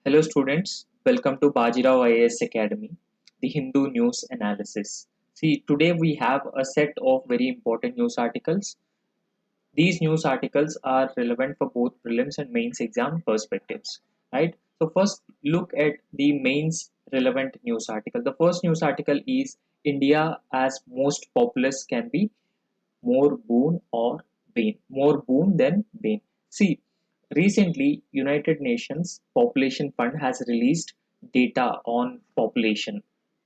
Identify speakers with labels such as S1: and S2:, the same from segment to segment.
S1: Hello students, welcome to Bajirao IAS Academy, the Hindu news analysis. See, today we have a set of very important news articles. These news articles are relevant for both prelims and mains exam perspectives, right? So first look at the mains relevant news article. The first news article is India as most populous can be more boon or bane, more boon than bane. See, recently United Nations Population Fund has released data on population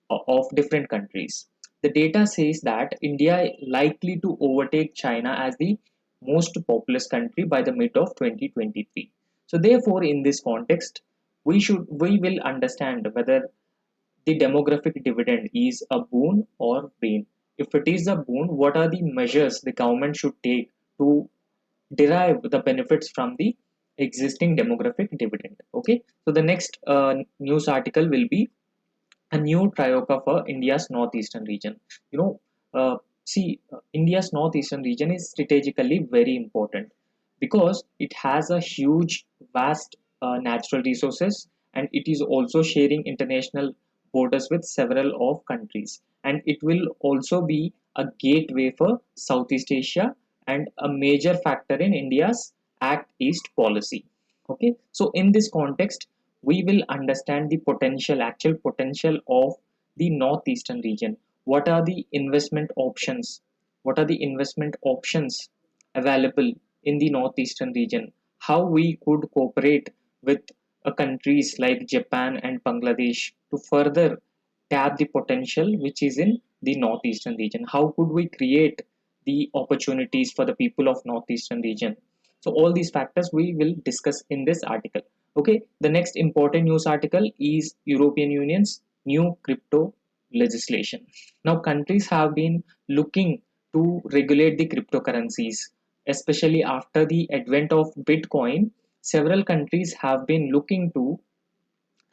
S1: of different countries. The data says that India is likely to overtake China as the most populous country by the mid of 2023. So therefore, in this context, we will understand whether the demographic dividend is a boon or bane. If it is a boon, what are the measures the government should take to derive the benefits from the existing demographic dividend? Okay, so the next news article will be a new trioca for India's northeastern region. You know, India's northeastern region is strategically very important because it has a huge, vast natural resources, and it is also sharing international borders with several of countries, and it will also be a gateway for Southeast Asia and a major factor in India's Act East policy. Okay, so in this context, we will understand the actual potential of the northeastern region. What are the investment options? What are the investment options available in the northeastern region? How we could cooperate with countries like Japan and Bangladesh to further tap the potential which is in the northeastern region? How could we create the opportunities for the people of northeastern region? So all these factors we will discuss in this article. Okay, the next important news article is European Union's new crypto legislation. Now countries have been looking to regulate the cryptocurrencies, especially after the advent of Bitcoin. Several countries have been looking to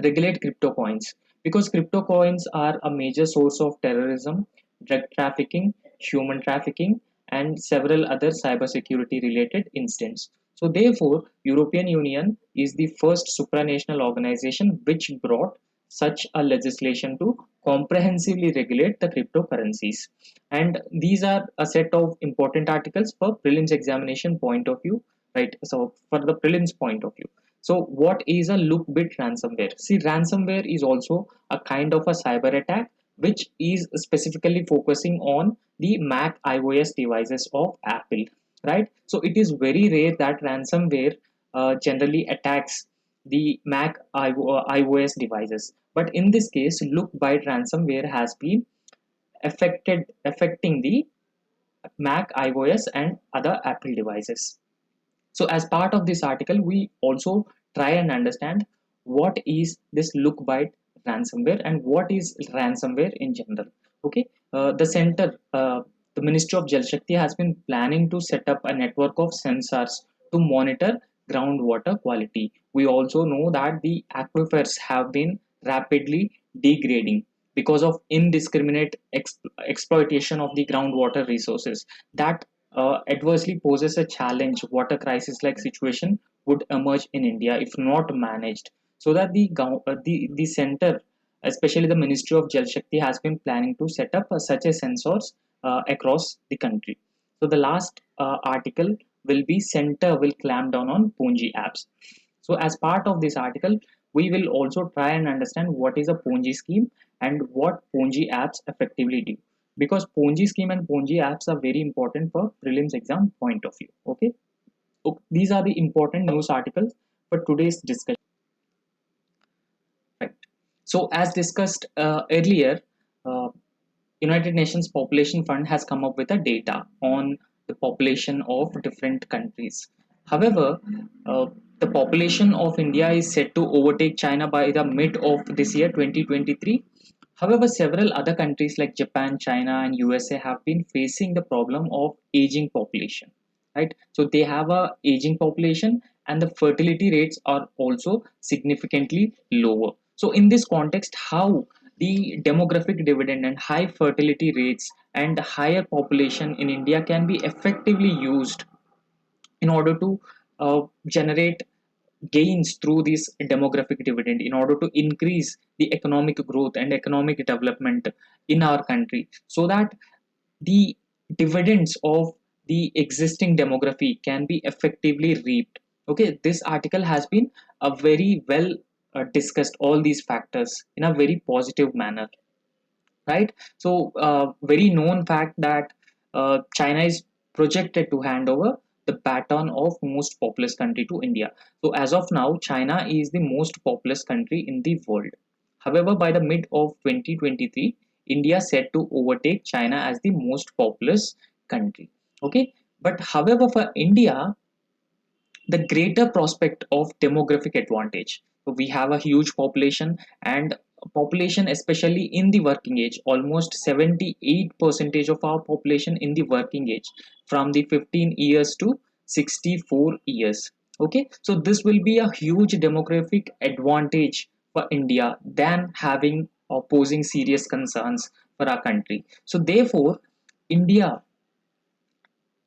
S1: regulate crypto coins because crypto coins are a major source of terrorism, drug trafficking, human trafficking, and several other cybersecurity related incidents. So therefore, European Union is the first supranational organization which brought such a legislation to comprehensively regulate the cryptocurrencies. And these are a set of important articles for prelims examination point of view, right? So for the prelims point of view. So what is a look-bit ransomware? See, ransomware is also a kind of a cyber attack which is specifically focusing on the Mac iOS devices of Apple, right? So it is very rare that ransomware generally attacks the Mac iOS devices. But in this case, look-bite ransomware has been affecting the Mac iOS and other Apple devices. So as part of this article, we also try and understand what is this look byte ransomware and what is ransomware in general. Okay, the Ministry of Jal Shakti has been planning to set up a network of sensors to monitor groundwater quality. We also know that the aquifers have been rapidly degrading because of indiscriminate exploitation of the groundwater resources. That adversely poses a challenge. Water crisis like situation would emerge in India if not managed. So that the center, especially the Ministry of Jal Shakti, has been planning to set up such a sensors across the country. So the last article will be center will clamp down on Ponzi apps. So as part of this article, we will also try and understand what is a Ponzi scheme and what Ponzi apps effectively do. Because Ponzi scheme and Ponzi apps are very important for prelims exam point of view. Okay, so these are the important news articles for today's discussion. Right. So as discussed earlier, uh, United Nations Population Fund has come up with a data on the population of different countries. However, uh, the population of India is set to overtake China by the mid of this year 2023. However, several other countries like Japan, China, and USA have been facing the problem of aging population. Right? So they have a aging population, and the fertility rates are also significantly lower. So in this context, how the demographic dividend and high fertility rates and higher population in India can be effectively used in order to generate gains through this demographic dividend in order to increase the economic growth and economic development in our country, so that the dividends of the existing demography can be effectively reaped. Okay, this article has been a very well discussed all these factors in a very positive manner, right? So, very known fact that China is projected to hand over the baton of most populous country to India. So, as of now, China is the most populous country in the world. However, by the mid of 2023, India is set to overtake China as the most populous country. Okay, but however, for India, the greater prospect of demographic advantage. So we have a huge population, and population especially in the working age, almost 78 percentage of our population in the working age from the 15 years to 64 years. Okay, so this will be a huge demographic advantage for India than having or posing serious concerns for our country. So therefore, India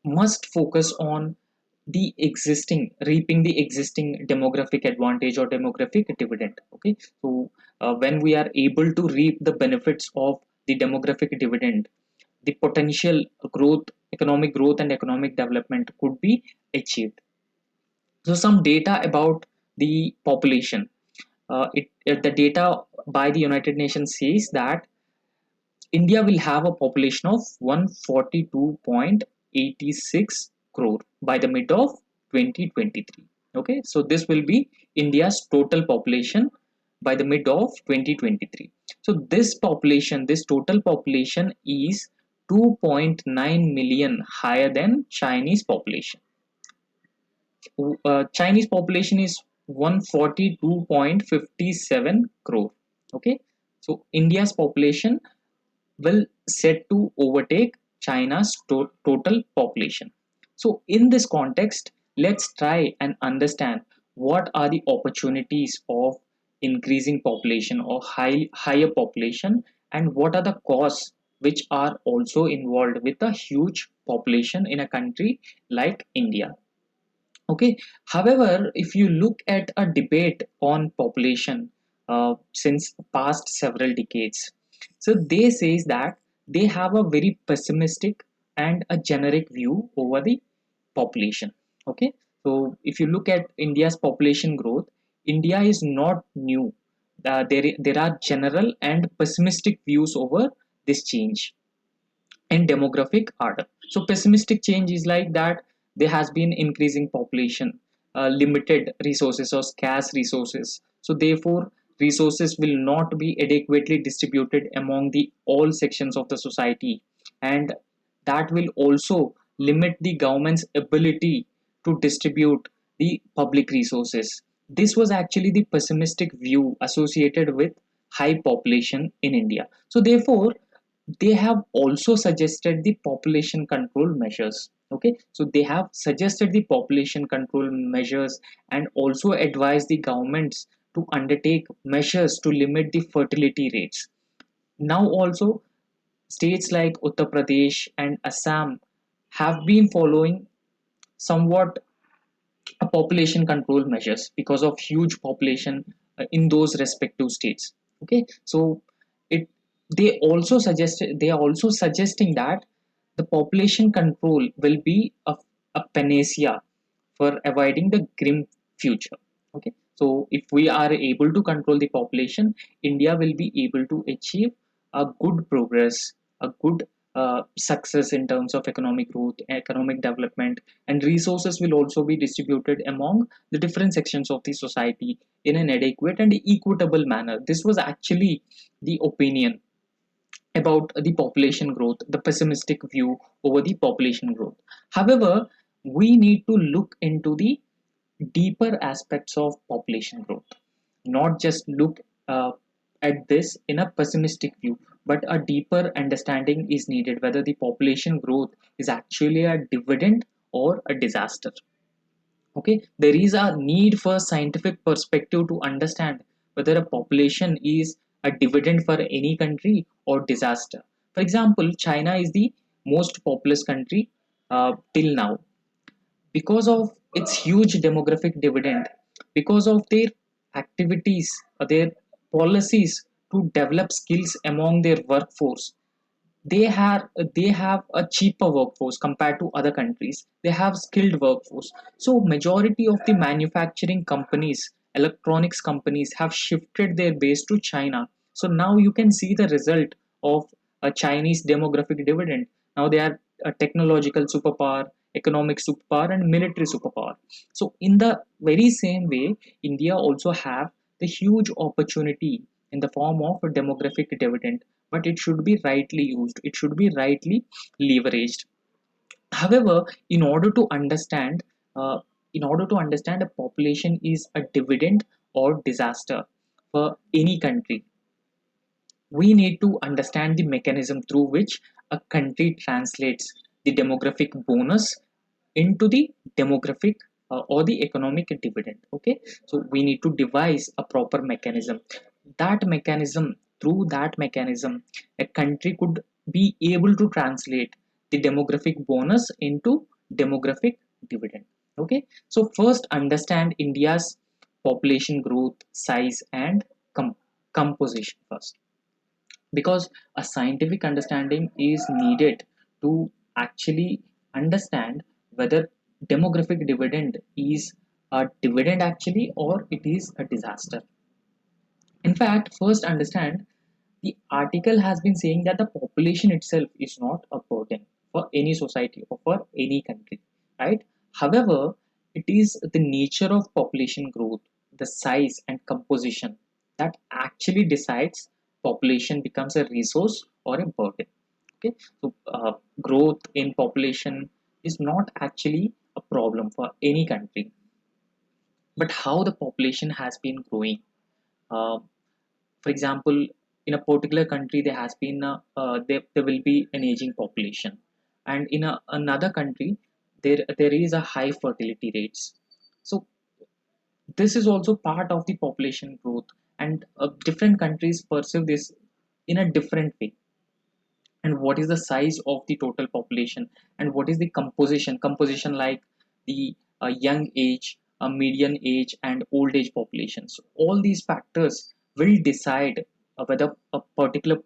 S1: must focus on the existing reaping the existing demographic advantage or demographic dividend. Okay, so when we are able to reap the benefits of the demographic dividend, the potential growth, economic growth and economic development could be achieved. So some data about the population, the data by the United Nations says that India will have a population of 142.86 crore by the mid of 2023. Okay, so this will be India's total population by the mid of 2023. So this population, this total population is 2.9 million higher than Chinese population. Chinese population is 142.57 crore. Okay, so India's population will set to overtake China's total population. So, in this context, let's try and understand what are the opportunities of increasing population or higher population, and what are the costs which are also involved with a huge population in a country like India. Okay, however, if you look at a debate on population since past several decades, so they says that they have a very pessimistic and a generic view over the population. Okay, so if you look at India's population growth, India is not new. There are general and pessimistic views over this change and demographic order. So pessimistic change is like that there has been increasing population, limited resources or scarce resources. So therefore, resources will not be adequately distributed among the all sections of the society, and that will also limit the government's ability to distribute the public resources. This was actually the pessimistic view associated with high population in India. So therefore, they have also suggested the population control measures. Okay, so they have suggested the population control measures and also advised the governments to undertake measures to limit the fertility rates. Now also, states like Uttar Pradesh and Assam have been following somewhat a population control measures because of huge population in those respective states. Okay, so it they are also suggesting that the population control will be a panacea for avoiding the grim future. Okay, so if we are able to control the population, India will be able to achieve a good progress, a good success in terms of economic growth, economic development, and resources will also be distributed among the different sections of the society in an adequate and equitable manner. This was actually the opinion about the population growth, the pessimistic view over the population growth. However, we need to look into the deeper aspects of population growth, not just look at this in a pessimistic view, but a deeper understanding is needed whether the population growth is actually a dividend or a disaster. Okay, there is a need for scientific perspective to understand whether a population is a dividend for any country or disaster. For example, China is the most populous country till now. Because of its huge demographic dividend, because of their activities, their policies to develop skills among their workforce. They have a cheaper workforce compared to other countries. They have skilled workforce. So majority of the manufacturing companies, electronics companies, have shifted their base to China. So now you can see the result of a Chinese demographic dividend. Now they are a technological superpower, economic superpower, and military superpower. So in the very same way, India also have the huge opportunity in the form of a demographic dividend, but it should be rightly used, it should be rightly leveraged. However, in order to understand uh, a population is a dividend or disaster for any country, we need to understand the mechanism through which a country translates the demographic bonus into the demographic or the economic dividend. Okay, so we need to devise a proper mechanism. That mechanism, through that mechanism, a country could be able to translate the demographic bonus into demographic dividend. Okay, so first understand India's population growth, size, and composition first, because a scientific understanding is needed to actually understand whether demographic dividend is a dividend actually, or it is a disaster. In fact, first understand, the article has been saying that the population itself is not a burden for any society or for any country, right? However, it is the nature of population growth, the size and composition, that actually decides population becomes a resource or a burden. Okay, so growth in population is not actually a problem for any country, but how the population has been growing. Uh, for example, in a particular country there will be an aging population, and in another country there is a high fertility rates. So this is also part of the population growth, and different countries perceive this in a different way. And what is the size of the total population, and what is the composition, like the young age, median age, and old age populations. All these factors will decide whether a particular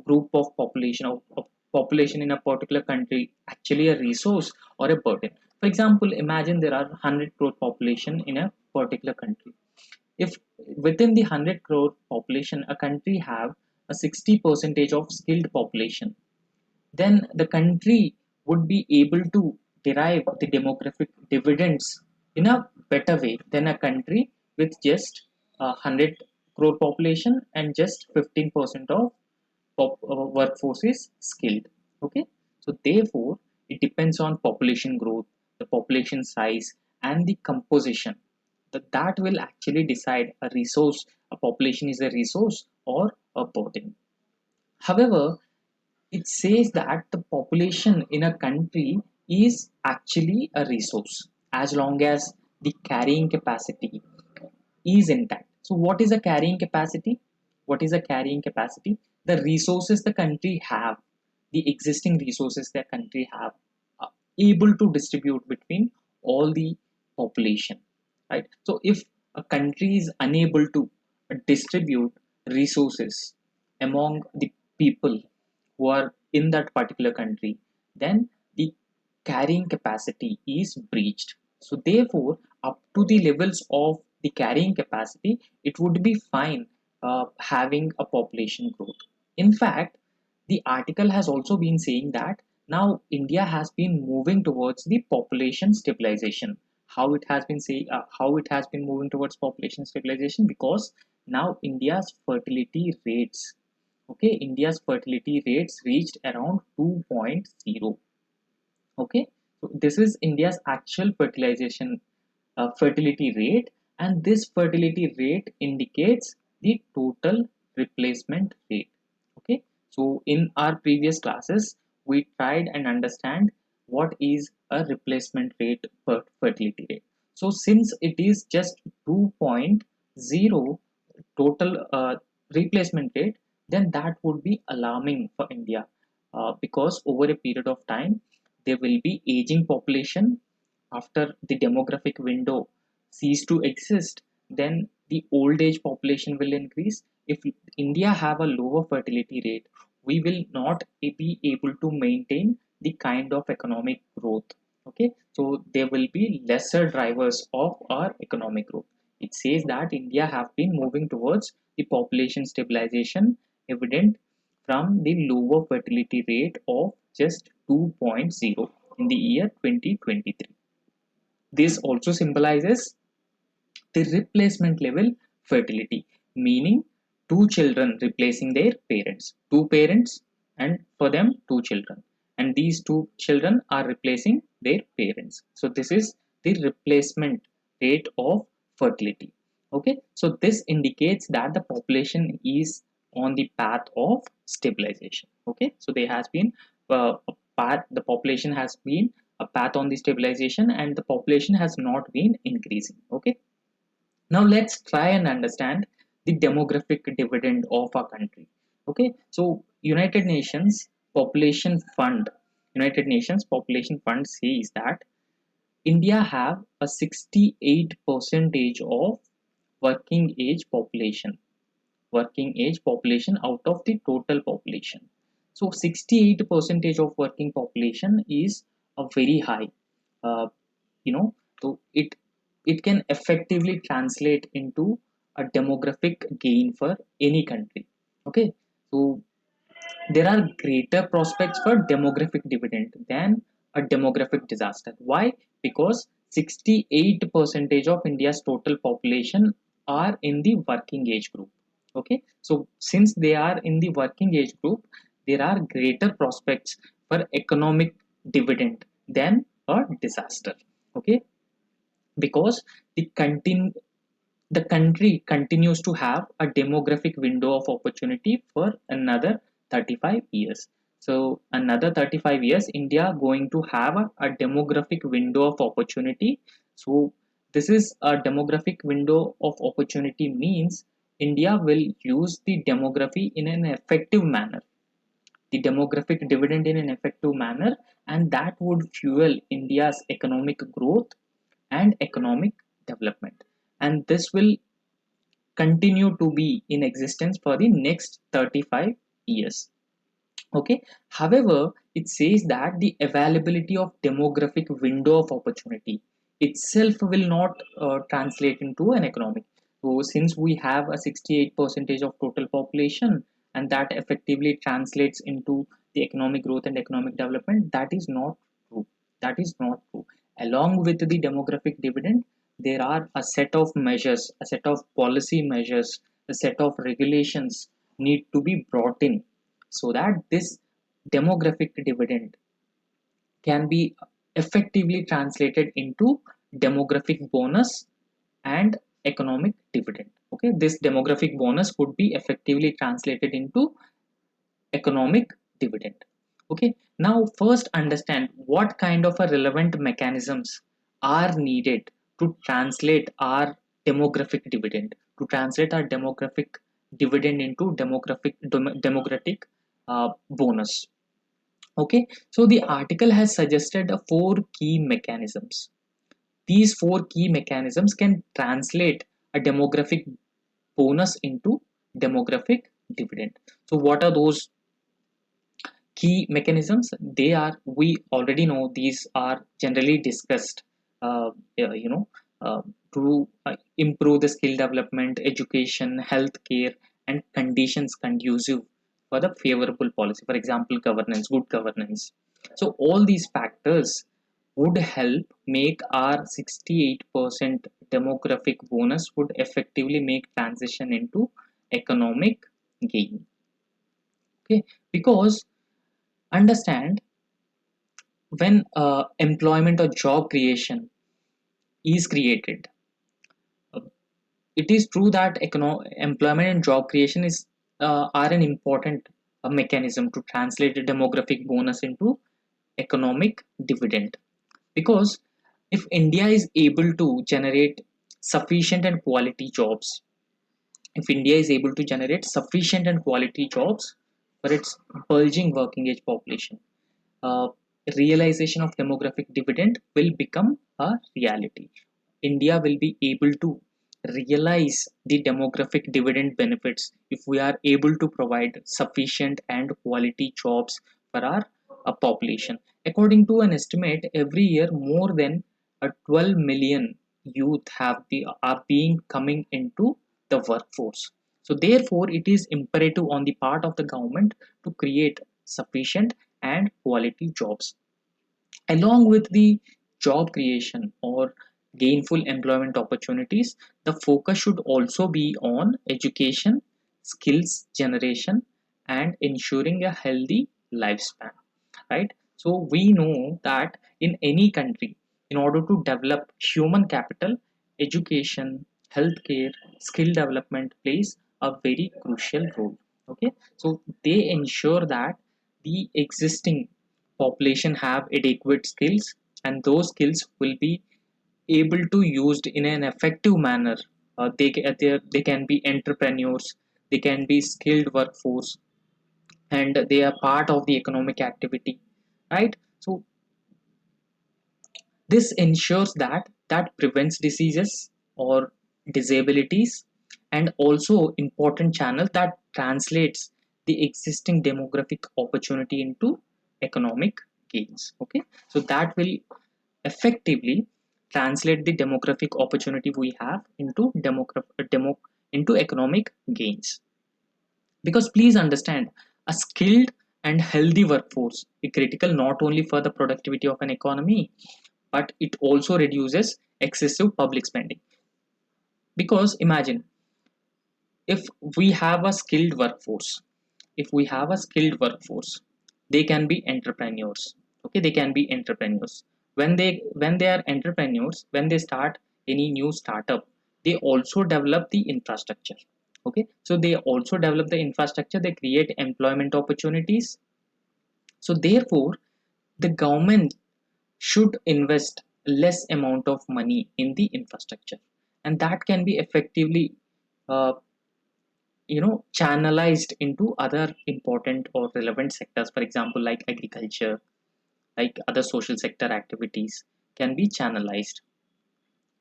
S1: group of population, or a population in a particular country, actually a resource or a burden. For example, imagine there are 100 crore population in a particular country. If within the 100 crore population a country have a 60 percentage of skilled population, then the country would be able to derive the demographic dividends in a better way than a country with just 100 crore population and just 15% of workforce is skilled. Okay, so therefore it depends on population growth, the population size, and the composition. That will actually decide a resource, a population is a resource or a burden. However, it says that the population in a country is actually a resource as long as the carrying capacity is intact. So what is a carrying capacity? What is a carrying capacity? The resources the country have, the existing resources the country have, are able to distribute between all the population, right? So if a country is unable to distribute resources among the people who are in that particular country, then the carrying capacity is breached. So therefore, up to the levels of the carrying capacity, it would be fine having a population growth. In fact, the article has also been saying that now India has been moving towards the population stabilization. How it has been moving towards population stabilization, because now India's fertility rates, okay, India's fertility rates reached around 2.0. Okay, so this is India's actual fertility rate, and this fertility rate indicates the total replacement rate. Okay, so in our previous classes we tried and understand what is a replacement rate per fertility rate. So since it is just 2.0 total replacement rate, then that would be alarming for India, because over a period of time there will be aging population after the demographic window cease to exist, then the old age population will increase. If India have a lower fertility rate, we will not be able to maintain the kind of economic growth. Okay, so there will be lesser drivers of our economic growth. It says that India have been moving towards the population stabilization, evident from the lower fertility rate of just 2.0 in the year 2023. This also symbolizes the replacement level fertility, meaning two children replacing their parents, two parents, and for them two children, and these two children are replacing their parents. So this is the replacement rate of fertility. Okay, so this indicates that the population is on the path of stabilization. Okay, so there has been a path, the population has been a path on the stabilization, and the population has not been increasing. Okay, now let's try and understand the demographic dividend of our country. Okay, so United Nations Population Fund says that India have a 68 percentage of working age population, out of the total population. So 68 percentage of working population is a very high. Uh, you know, so it can effectively translate into a demographic gain for any country. Okay, so there are greater prospects for demographic dividend than a demographic disaster. Why? Because 68 percentage of India's total population are in the working age group. Okay, so since they are in the working age group, there are greater prospects for economic dividend than a disaster. Okay, because the country continues to have a demographic window of opportunity for another 35 years. So another 35 years, India going to have a demographic window of opportunity. So this is a demographic window of opportunity, means India will use the demography in an effective manner, the demographic dividend in an effective manner, and that would fuel India's economic growth and economic development. And this will continue to be in existence for the next 35 years. Okay, however, it says that the availability of demographic window of opportunity itself will not translate into an economic. So since we have a 68 percentage of total population, and that effectively translates into the economic growth and economic development, that is not true. That is not true. Along with the demographic dividend, there are a set of measures, a set of policy measures, a set of regulations need to be brought in, so that this demographic dividend can be effectively translated into demographic bonus and economic dividend. Okay, this demographic bonus could be effectively translated into economic dividend. Okay, now first understand what kind of a relevant mechanisms are needed to translate our demographic dividend into democratic bonus. Okay, so the article has suggested four key mechanisms. These four key mechanisms can translate a demographic bonus into demographic dividend. So what are those key mechanisms? They are, we already know, these are generally discussed, you know, to improve the skill development, education, healthcare, and conditions conducive for the favorable policy. For example, governance, good governance. So all these factors would help make our 68% demographic bonus would effectively make transition into economic gain. Okay, because understand, when employment or job creation is created, uh, it is true that employment and job creation is are an important mechanism to translate the demographic bonus into economic dividend. Because if India is able to generate sufficient and quality jobs, if India is able to generate sufficient and quality jobs for its bulging working age population, uh, realization of demographic dividend will become a reality. India will be able to realize the demographic dividend benefits if we are able to provide sufficient and quality jobs for our population. According to an estimate, every year more than 12 million youth are being coming into the workforce. So therefore it is imperative on the part of the government to create sufficient and quality jobs. Along with the job creation or gainful employment opportunities, the focus should also be on education, skills generation, and ensuring a healthy lifespan. Right? So we know that in any country, in order to develop human capital, education, healthcare, skill development plays a very crucial role. Okay, so they ensure that the existing population have adequate skills, and those skills will be able to used in an effective manner. They can be entrepreneurs, they can be skilled workforce, and they are part of the economic activity, right? So this ensures that prevents diseases or disabilities, and also important channel that translates the existing demographic opportunity into economic gains. Okay, so that will effectively translate the demographic opportunity we have into into economic gains. Because please understand, a skilled and healthy workforce is critical not only for the productivity of an economy, but it also reduces excessive public spending. Because imagine, if we have a skilled workforce, if we have a skilled workforce, they can be entrepreneurs. Okay, they can be entrepreneurs. When they are entrepreneurs, when they start any new startup, they also develop the infrastructure. Okay, so they also develop the infrastructure, they create employment opportunities. So therefore the government should invest less amount of money in the infrastructure, and that can be effectively uh, channelized into other important or relevant sectors, for example like agriculture, like other social sector activities can be channelized,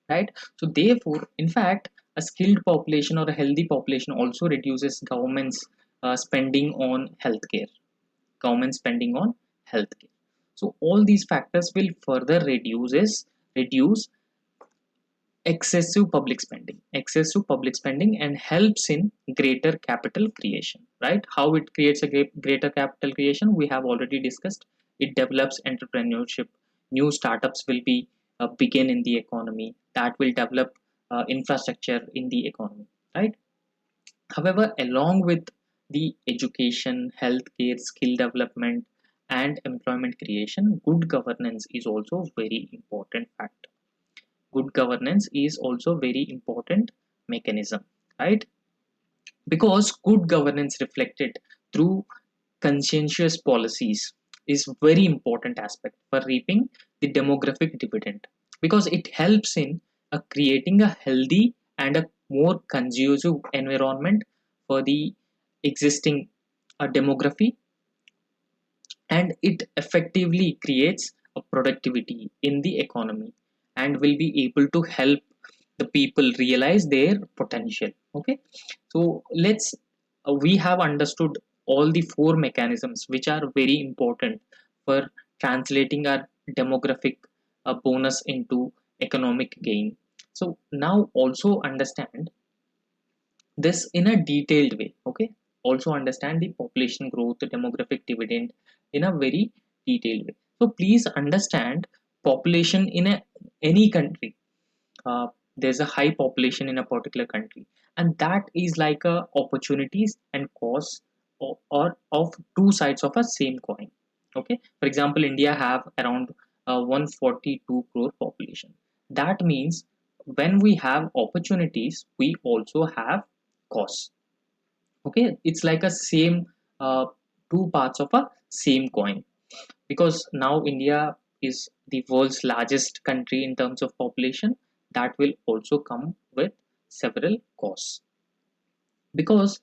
S1: right? So therefore, in fact, a skilled population or a healthy population also reduces government's spending on healthcare, government spending on healthcare. So all these factors will further reduce excessive public spending and helps in greater capital creation. Right? How it creates a greater capital creation, we have already discussed. It develops entrepreneurship, new startups will be begin in the economy, that will develop infrastructure in the economy, right? However, along with the education, healthcare, skill development, and employment creation, good governance is also very important factor. Good governance is also very important mechanism, right? Because good governance reflected through conscientious policies is very important aspect for reaping the demographic dividend, because it helps in creating a healthy and a more conducive environment for the existing demography, and it effectively creates a productivity in the economy and will be able to help the people realize their potential. Okay, so we have understood all the four mechanisms which are very important for translating our demographic bonus into economic gain. So now also understand this in a detailed way. Okay, also understand the population growth, the demographic dividend in a very detailed way. So please understand, population in any country, uh, there's a high population in a particular country, and that is like a opportunities and costs, or of two sides of a same coin. Okay, for example, India have around 142 crore population. That means when we have opportunities, we also have costs. Okay, it's like a same uh, two parts of a same coin, because now India is the world's largest country in terms of population. That will also come with several costs, because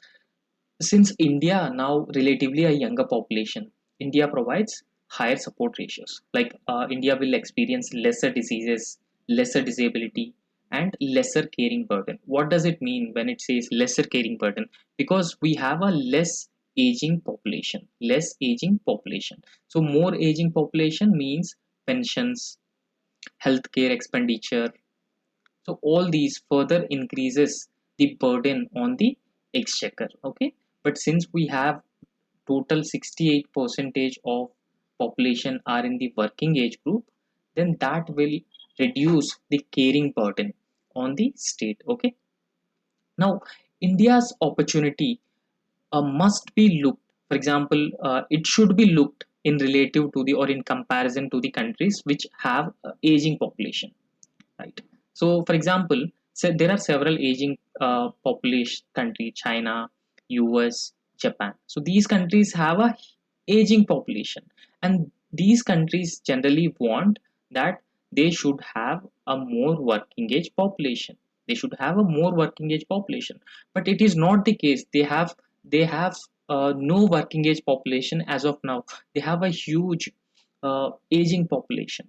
S1: since India now relatively a younger population, India provides higher support ratios, like India will experience lesser diseases, lesser disability, and lesser caring burden. What does it mean when it says lesser caring burden? Because we have a less aging population. So more aging population means pensions, healthcare expenditure. So all these further increases the burden on the exchequer. Okay, but since we have total 68 percentage of population are in the working age group, then that will reduce the caring burden on the state. Okay, now India's opportunity must be looked, for example, it should be looked in relative to the, or in comparison to the countries which have aging population, right? So for example, so there are several aging population country: China, US, Japan. So these countries have a aging population, and these countries generally want that they should have a more working age population. They should have a more working age population, but it is not the case. They have no working age population as of now. They have a huge aging population.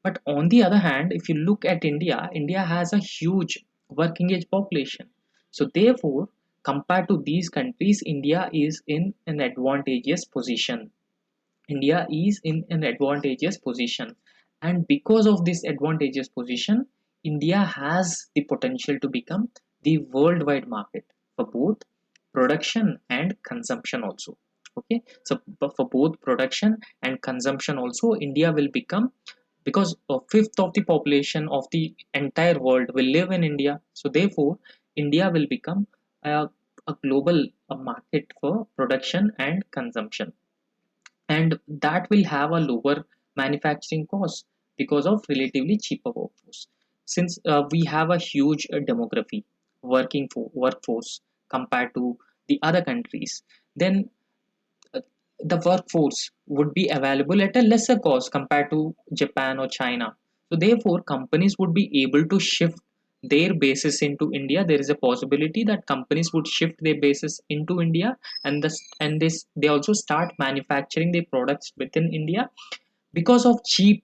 S1: But on the other hand, if you look at India, India has a huge working age population. So therefore, compared to these countries, India is in an advantageous position. India is in an advantageous position. And because of this advantageous position, India has the potential to become the worldwide market for both production and consumption also. Okay, so for both production and consumption also, India will become, because a fifth of the population of the entire world will live in India. So therefore, India will become a global market for production and consumption, and that will have a lower manufacturing cost because of relatively cheaper workforce. Since we have a huge demography, workforce compared to the other countries, then uh, the workforce would be available at a lesser cost compared to Japan or China. So therefore, companies would be able to shift their bases into India. There is a possibility that companies would shift their bases into India, and this they also start manufacturing their products within India. Because of cheap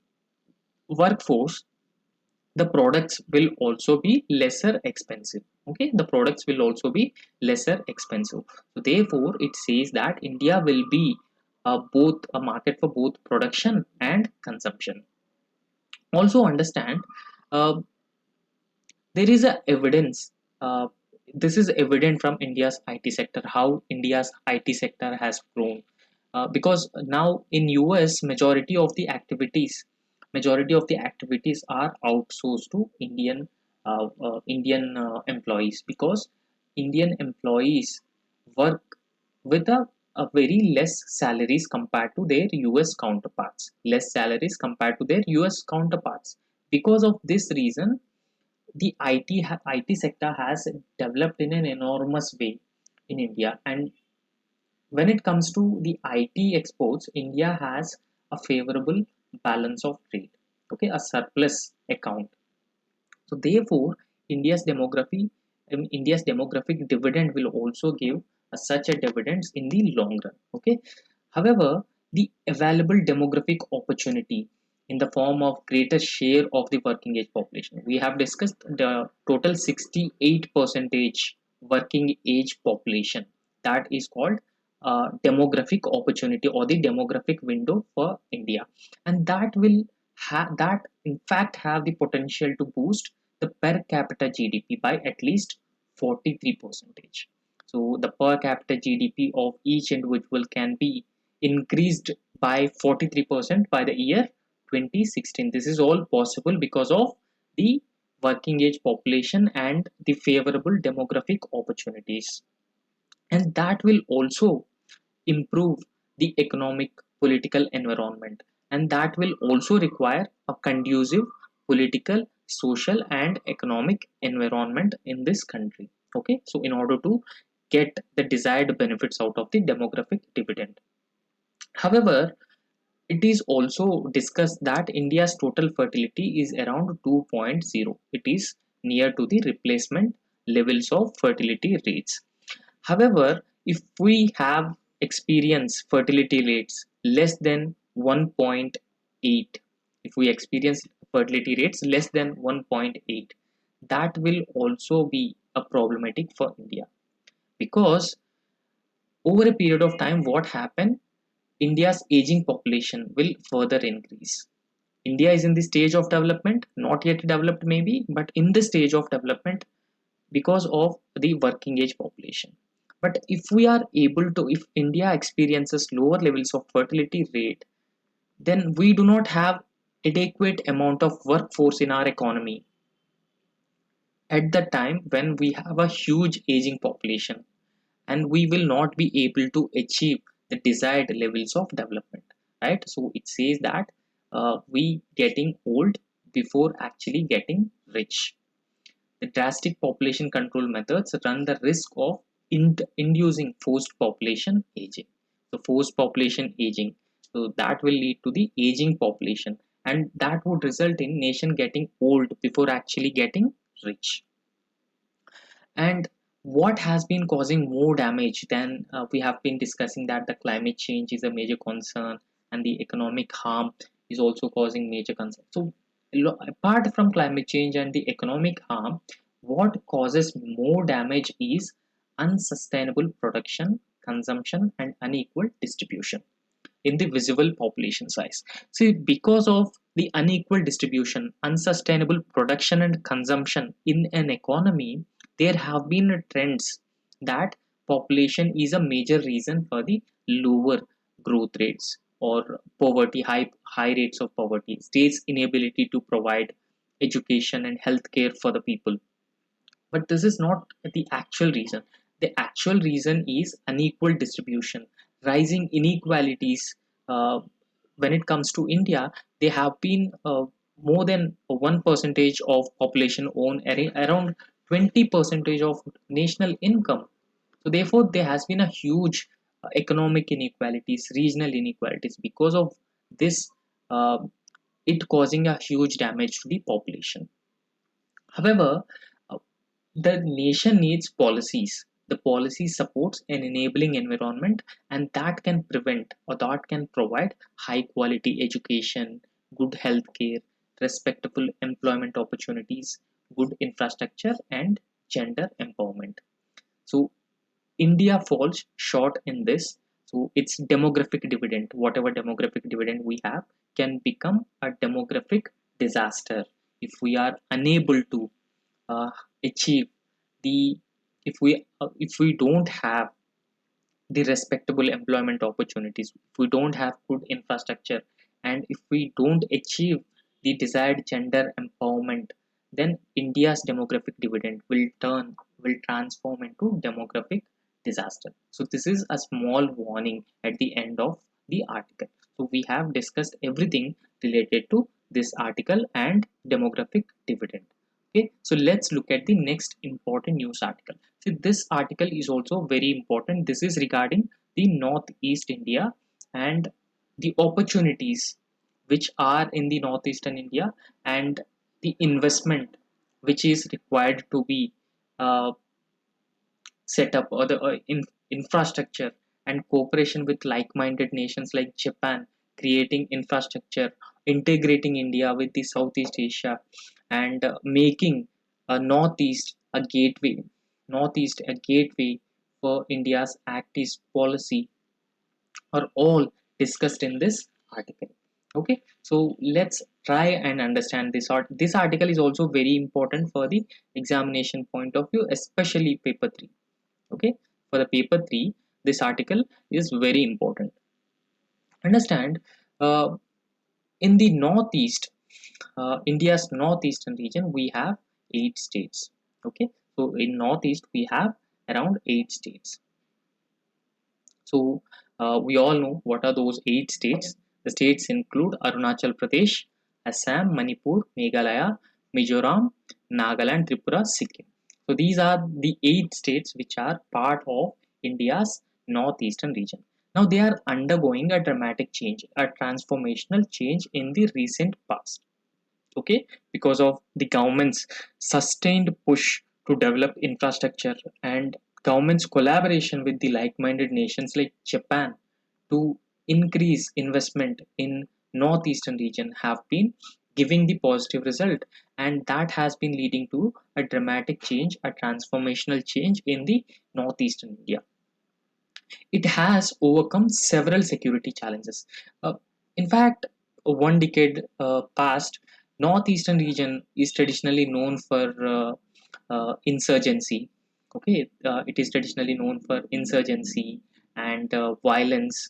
S1: workforce, the products will also be lesser expensive. Okay, the products will also be lesser expensive. So therefore, it says that India will be both a market for both production and consumption. Also understand, uh, there is a evidence, uh, this is evident from India's IT sector, how India's IT sector has grown, because now in US majority of the activities are outsourced to Indian employees, because Indian employees work with a very less salaries compared to their US counterparts, less salaries compared to their US counterparts. Because of this reason, the IT sector has developed in an enormous way in India. And when it comes to the IT exports, India has a favorable balance of trade, okay, a surplus account. So therefore, India's demographic dividend will also give such a dividends in the long run. Okay. However, the available demographic opportunity in the form of greater share of the working age population. We have discussed the total 68 percentage working age population. That is called demographic opportunity, or the demographic window for India, and that in fact have the potential to boost the per capita GDP by at least 43 percentage. So the per capita GDP of each individual can be increased by 43% by the year 2016. This is all possible because of the working age population and the favorable demographic opportunities. And that will also improve the economic political environment, and that will also require a conducive political, social and economic environment in this country. Okay, so in order to get the desired benefits out of the demographic dividend. However, it is also discussed that India's total fertility is around 2.0. It is near to the replacement levels of fertility rates. However, if we have experienced fertility rates less than 1.8, if we experience fertility rates less than 1.8, that will also be a problematic for India, because over a period of time, what happened? India's aging population will further increase. India is in the stage of development, not yet developed maybe, but in the stage of development because of the working age population. But if we are able to, if India experiences lower levels of fertility rate, then we do not have adequate amount of workforce in our economy at the time when we have a huge aging population, and we will not be able to achieve the desired levels of development, right? So it says that we getting old before actually getting rich. The drastic population control methods run the risk of inducing forced population aging. So forced population aging, so that will lead to the aging population, and that would result in nation getting old before actually getting rich. And what has been causing more damage than we have been discussing, that the climate change is a major concern and the economic harm is also causing major concern. So apart from climate change and the economic harm, what causes more damage is unsustainable production, consumption, and unequal distribution in the visible population size. See, because of the unequal distribution, unsustainable production and consumption in an economy, there have been trends that population is a major reason for the lower growth rates or poverty, high rates of poverty, states inability to provide education and healthcare for the people. But this is not the actual reason. The actual reason is unequal distribution, rising inequalities. uh, when it comes to India, they have been more than 1 percentage of population own around 20 percentage of national income. So therefore there has been a huge economic inequalities, regional inequalities, because of this, uh, it causing a huge damage to the population. However, uh, the nation needs policies. The policy supports an enabling environment, and that can prevent or that can provide high quality education, good health care, respectable employment opportunities, good infrastructure, and gender empowerment. So India falls short in this. So its demographic dividend, whatever demographic dividend we have, can become a demographic disaster if we are unable to uh, achieve the, if we don't have the respectable employment opportunities, if we don't have good infrastructure, and if we don't achieve the desired gender empowerment, then India's demographic dividend will transform into demographic disaster. So this is a small warning at the end of the article. So we have discussed everything related to this article and demographic dividend. Okay, so let's look at the next important news article. So this article is also very important. This is regarding the Northeast India and the opportunities which are in the Northeastern India, and the investment which is required to be uh, set up, or the infrastructure and cooperation with like-minded nations like Japan, creating infrastructure, integrating India with the Southeast Asia, and making Northeast a gateway for India's Act East policy, are all discussed in this article. Okay, so let's try and understand this this article is also very important for the examination point of view, especially paper 3. Okay, for the paper 3, this article is very important. Understand, uh, in the Northeast, India's northeastern region, we have 8 states. Okay, so in Northeast we have around 8 states. So we all know what are those 8 states. The states include Arunachal Pradesh, Assam, Manipur, Meghalaya, Mizoram, Nagaland, Tripura, Sikkim. So these are the 8 states which are part of India's northeastern region. Now they are undergoing a dramatic change, a transformational change in the recent past. Okay, because of the government's sustained push to develop infrastructure and government's collaboration with the like-minded nations like Japan to increase investment in northeastern region have been giving the positive result, and that has been leading to a dramatic change, a transformational change in the northeastern India. It has overcome several security challenges. In fact, one decade past, northeastern region is traditionally known for insurgency. Okay, it is traditionally known for insurgency and violence,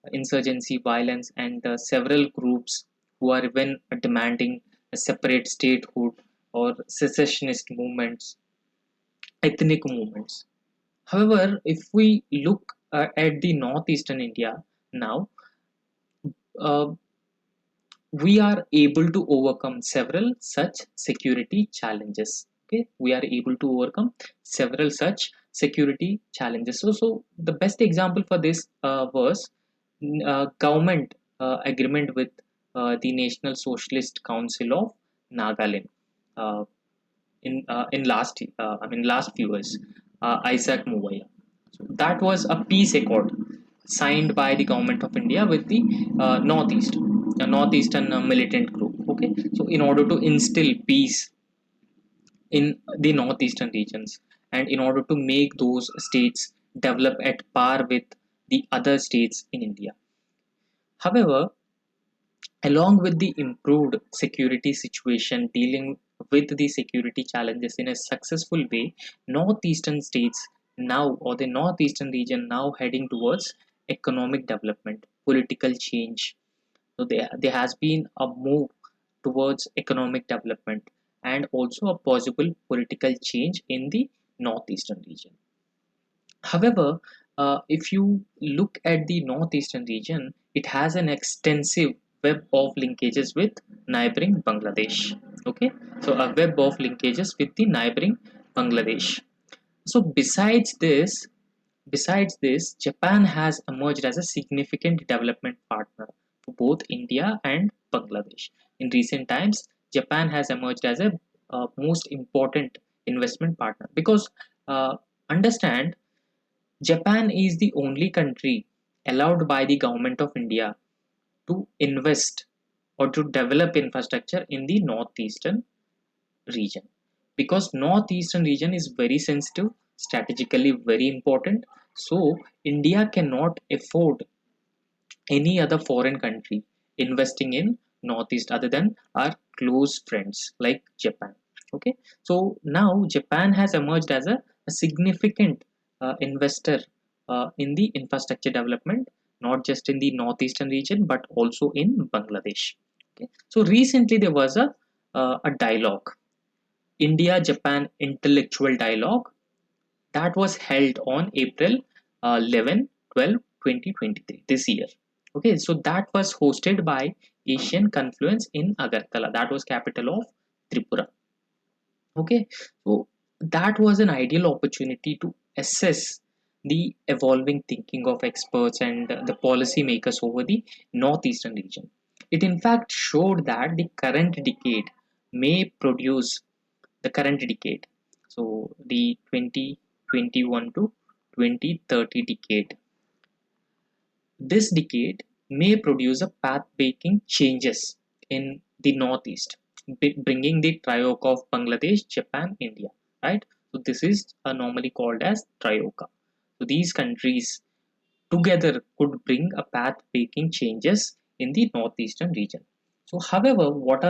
S1: and several groups who are even demanding a separate statehood or secessionist movements, ethnic movements. However, if we look at the northeastern India now, uh, we are able to overcome several such security challenges. Okay, we are able to overcome several such security challenges. So the best example for this was government agreement with the National Socialist Council of Nagaland uh, last few years, Isaac Muvaya. So that was a peace accord signed by the government of India with the northeastern militant group. Okay, so in order to instill peace in the northeastern regions, and in order to make those states develop at par with the other states in India. However, along with the improved security situation, dealing with the security challenges in a successful way, northeastern states now, or the northeastern region now, heading towards economic development, political change. So there has been a move towards economic development and also a possible political change in the northeastern region. However, if you look at the northeastern region, it has an extensive web of linkages with neighboring Bangladesh. Okay, so a web of linkages with the neighboring Bangladesh. So besides this, Japan has emerged as a significant development partner for both India and Bangladesh. In recent times, Japan has emerged as a most important investment partner because understand, Japan is the only country allowed by the government of India to invest or to develop infrastructure in the northeastern region, because northeastern region is very sensitive, strategically very important. So India cannot afford any other foreign country investing in northeast other than our close friends like Japan. Okay, so now Japan has emerged as a significant investor in the infrastructure development, not just in the northeastern region but also in Bangladesh. Okay, so recently there was a dialogue, India Japan intellectual dialogue, that was held on April 11, 12, 2023 this year. Okay, so that was hosted by Asian Confluence in Agartala, that was capital of Tripura. Okay, so that was an ideal opportunity to assess the evolving thinking of experts and the policymakers over the northeastern region. It in fact showed that may produce the current decade, so the 2021 to 2030 decade, this decade may produce a path-breaking changes in the northeast, bringing the trioca of Bangladesh, Japan, India, right? So this is normally called as trioca. So these countries together could bring a path-breaking changes in the northeastern region. So, however, what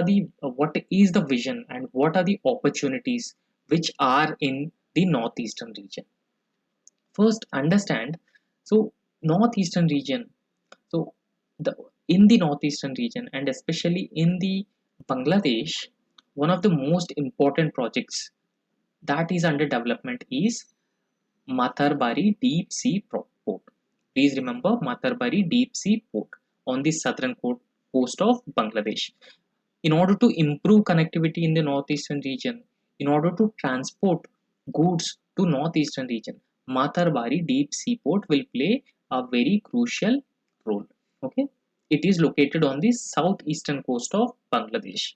S1: is the vision and what are the opportunities which are in the northeastern region? First, understand. So, northeastern region. So, the in the northeastern region and especially in the Bangladesh, one of the most important projects that is under development is Matarbari Deep Sea Port. Please remember Matarbari Deep Sea Port on the southern coast of Bangladesh. In order to improve connectivity in the northeastern region, in order to transport goods to northeastern region, Matarbari Deep Sea Port will play a very crucial role. Okay, it is located on the southeastern coast of Bangladesh,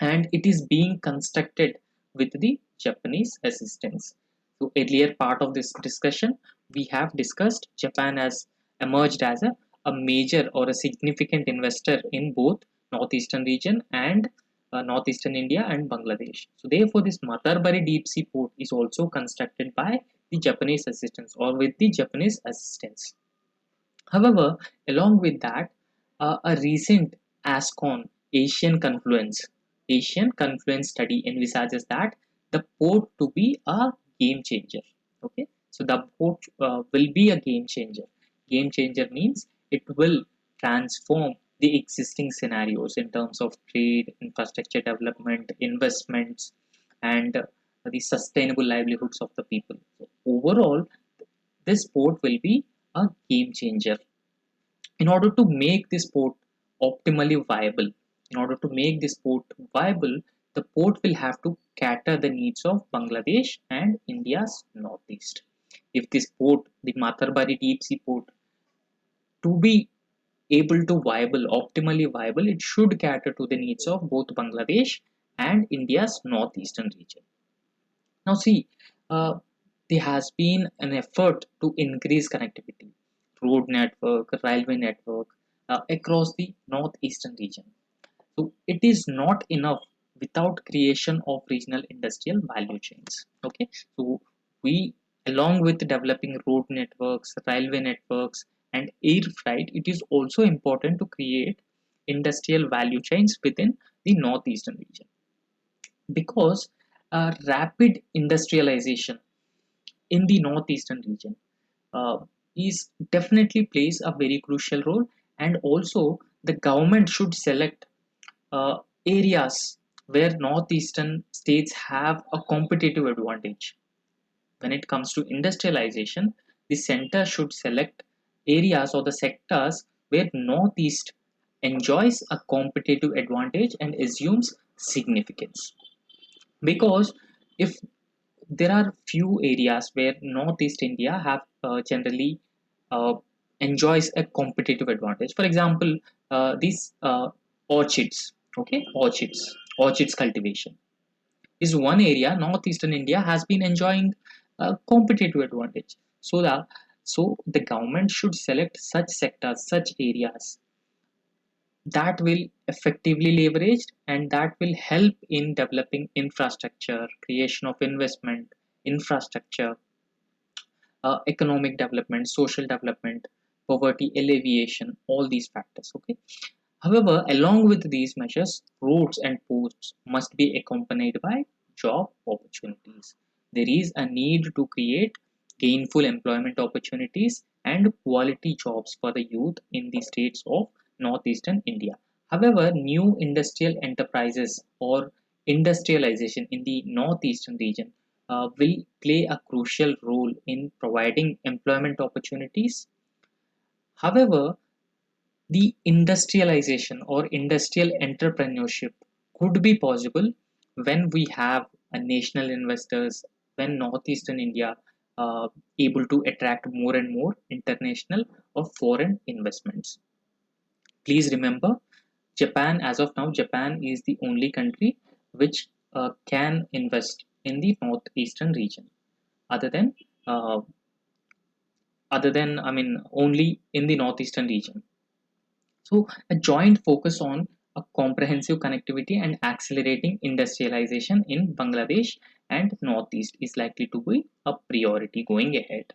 S1: and it is being constructed with the Japanese assistance. So earlier part of this discussion, we have discussed Japan has emerged as a major or a significant investor in both northeastern region and northeastern India and Bangladesh. So therefore, this Matarbari deep sea port is also constructed by the Japanese assistance or with the Japanese assistance. However, along with that, a recent ASCON Asian confluence study envisages that the port to be a game changer. Okay, so the port will be a game changer. Game changer means it will transform the existing scenarios in terms of trade, infrastructure development, investments, and the sustainable livelihoods of the people. So overall, this port will be a game changer. In order to make this port optimally viable, the port will have to cater the needs of Bangladesh and India's northeast. If this port, the Matarbari deep sea port, to be able to optimally viable, it should cater to the needs of both Bangladesh and India's northeastern region. Now see, uh, there has been an effort to increase connectivity, road network, railway network across the northeastern region. So it is not enough without creation of regional industrial value chains. Okay, so we, along with developing road networks, railway networks, and air freight, it is also important to create industrial value chains within the northeastern region, because rapid industrialization in the northeastern region uh, is definitely plays a very crucial role. And also the government should select uh, areas where northeastern states have a competitive advantage. When it comes to industrialization, the center should select areas or the sectors where northeast enjoys a competitive advantage and assumes significance. Because if there are few areas where northeast India have generally uh, enjoys a competitive advantage. For example, these orchids, okay, orchids cultivation is one area northeastern India has been enjoying a competitive advantage. So the government should select such sectors, such areas that will effectively leveraged and that will help in developing infrastructure, creation of investment, infrastructure, economic development, social development, poverty alleviation, all these factors. Okay. However, along with these measures, roads and ports must be accompanied by job opportunities. There is a need to create gainful employment opportunities and quality jobs for the youth in the states of northeastern India. However, new industrial enterprises or industrialization in the northeastern region will play a crucial role in providing employment opportunities. However, the industrialization or industrial entrepreneurship could be possible when we have a national investors, when northeastern India uh, able to attract more and more international or foreign investments. Please remember, Japan, as of now, Japan is the only country which can invest in the northeastern region, other than uh, I mean only in the northeastern region. So, a joint focus on a comprehensive connectivity and accelerating industrialization in Bangladesh and Northeast is likely to be a priority going ahead.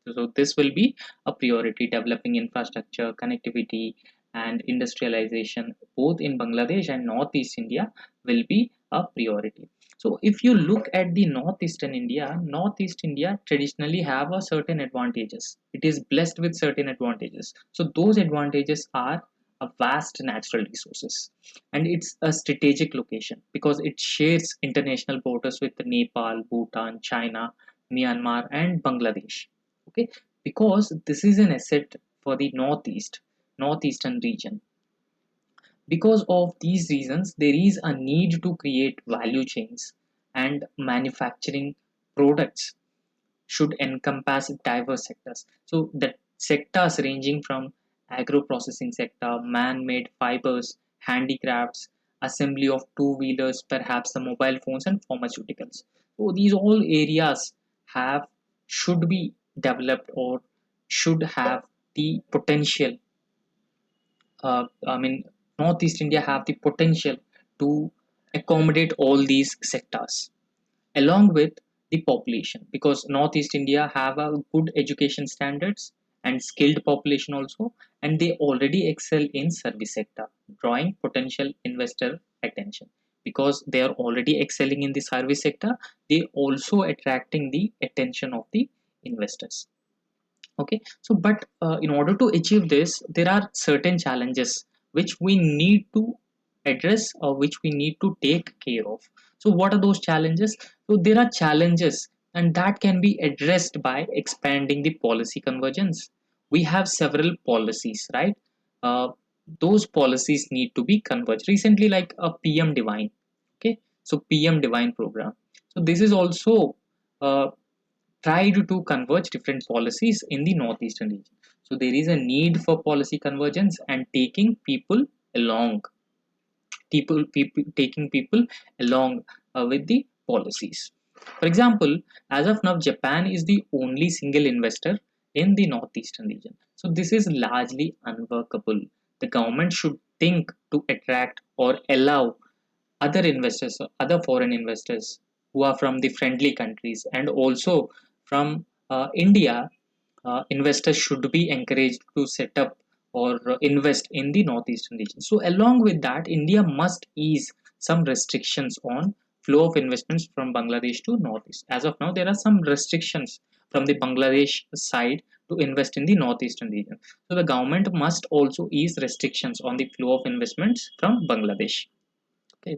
S1: So, this will be a priority. Developing infrastructure, connectivity, and industrialization both in Bangladesh and Northeast India will be a priority. So, if you look at the Northeast India traditionally have a certain advantages. It is blessed with certain advantages. So, those advantages are a vast natural resources, and it's a strategic location because it shares international borders with Nepal, Bhutan, China, Myanmar, and Bangladesh. Okay, because this is an asset for the northeastern region. Because of these reasons, there is a need to create value chains, and manufacturing products should encompass diverse sectors. So the sectors ranging from agro-processing sector, man-made fibers, handicrafts, assembly of two-wheelers, perhaps the mobile phones and pharmaceuticals. So these all areas have should be developed or should have the potential. I mean, Northeast India have the potential to accommodate all these sectors along with the population, because Northeast India have a good education standards and skilled population also, and they already excel in service sector, drawing potential investor attention. Because they are already excelling in the service sector, they also attracting the attention of the investors. Okay, so but in order to achieve this, there are certain challenges which we need to address, or which we need to take care of. So what are those challenges? So there are challenges, and that can be addressed by expanding the policy convergence. We have several policies, right? uh, those policies need to be converged recently, like a PM Divine. Okay, so PM Divine program, so this is also uh, tried to converge different policies in the northeastern region. So there is a need for policy convergence and taking people along, people taking people along with the policies. For example, as of now, Japan is the only single investor in the northeastern region. So this is largely unworkable. The government should think to attract or allow other investors, other foreign investors who are from the friendly countries, and also from India. Investors should be encouraged to set up or invest in the northeastern region. So along with that, India must ease some restrictions on flow of investments from Bangladesh to northeast. As of now, there are some restrictions from the Bangladesh side to invest in the northeastern region. So the government must also ease restrictions on the flow of investments from Bangladesh. Okay,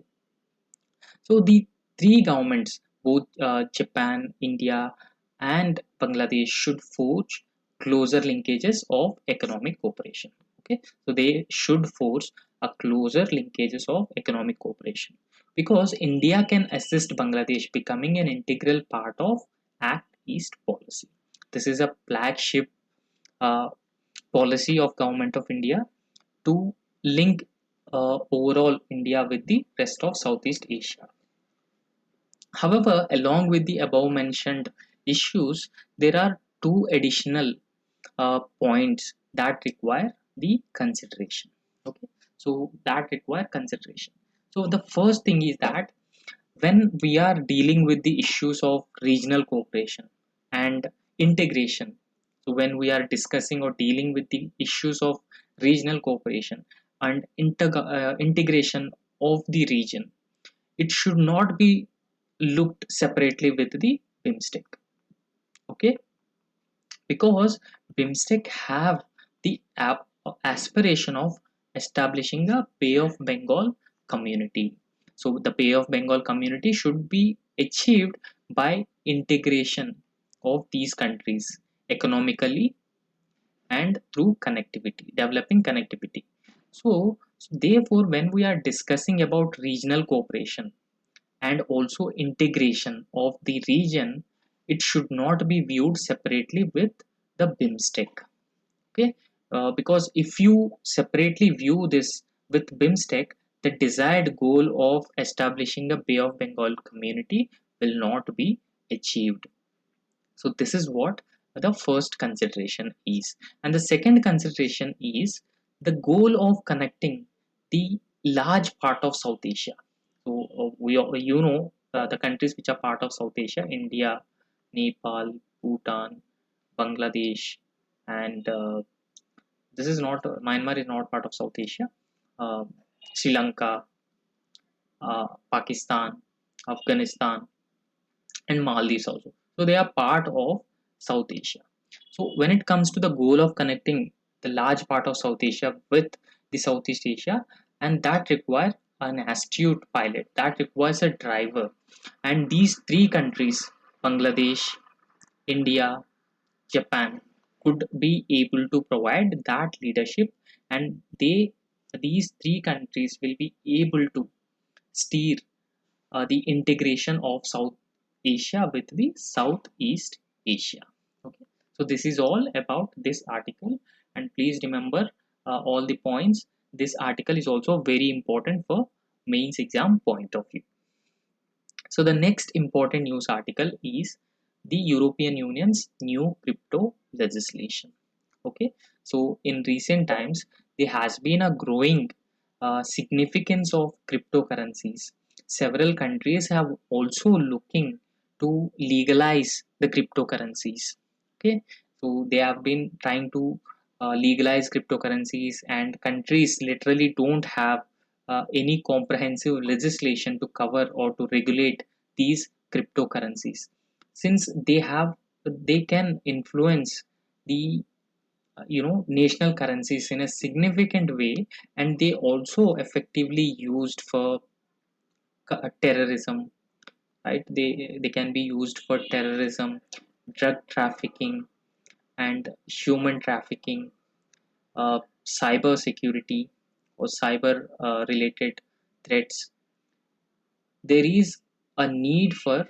S1: so the three governments, both Japan, India, and Bangladesh, should forge closer linkages of economic cooperation. Okay, so they should forge a closer linkages of economic cooperation, because India can assist Bangladesh becoming an integral part of Act East policy. This is a flagship uh, policy of Government of India to link overall India with the rest of Southeast Asia. However, along with the above mentioned issues, there are two additional points that require the consideration. Okay, so that require consideration. So the first thing is that when we are dealing with the issues of regional cooperation and integration, so when we are discussing or dealing with the issues of regional cooperation and integration of the region, it should not be looked separately with the BIMSTEC. Okay, because BIMSTEC have the aspiration of establishing a Bay of Bengal community. So the Bay of Bengal community should be achieved by integration of these countries economically and through connectivity, developing connectivity. So therefore, when we are discussing about regional cooperation and also integration of the region, it should not be viewed separately with the BIMSTEC. Okay, because if you separately view this with BIMSTEC, the desired goal of establishing a Bay of Bengal community will not be achieved. So this is what the first consideration is. And the second consideration is the goal of connecting the large part of South Asia. So the countries which are part of South Asia: India, Nepal, Bhutan, Bangladesh, and this is not Myanmar is not part of South Asia. Uh, Sri Lanka, Pakistan, Afghanistan, and Maldives also. So they are part of South Asia. So when it comes to the goal of connecting the large part of South Asia with the Southeast Asia, and that requires an astute pilot, that requires a driver, and these three countries, Bangladesh, India, Japan, could be able to provide that leadership, and these three countries will be able to steer the integration of South Asia with the Southeast Asia. Okay, so this is all about this article, and please remember all the points. This article is also very important for mains exam point of view. So the next important news article is the European Union's new crypto legislation. Okay, so in recent times there has been a growing significance of cryptocurrencies, several countries have also looking to legalize the cryptocurrencies. Okay, so they have been trying to legalize cryptocurrencies, and countries literally don't have any comprehensive legislation to cover or to regulate these cryptocurrencies, since they can influence the national currencies in a significant way, and they also effectively used for terrorism, right? They can be used for terrorism, drug trafficking, and human trafficking, cyber security, or cyber related threats. There is a need for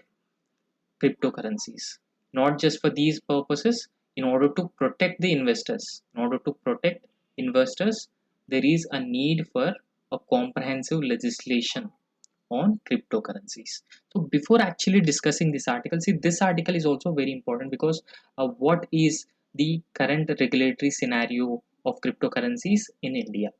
S1: cryptocurrencies, not just for these purposes. In order to protect the investors, there is a need for a comprehensive legislation on cryptocurrencies. So before actually discussing this article, see, this article is also very important because what is the current regulatory scenario of cryptocurrencies in India?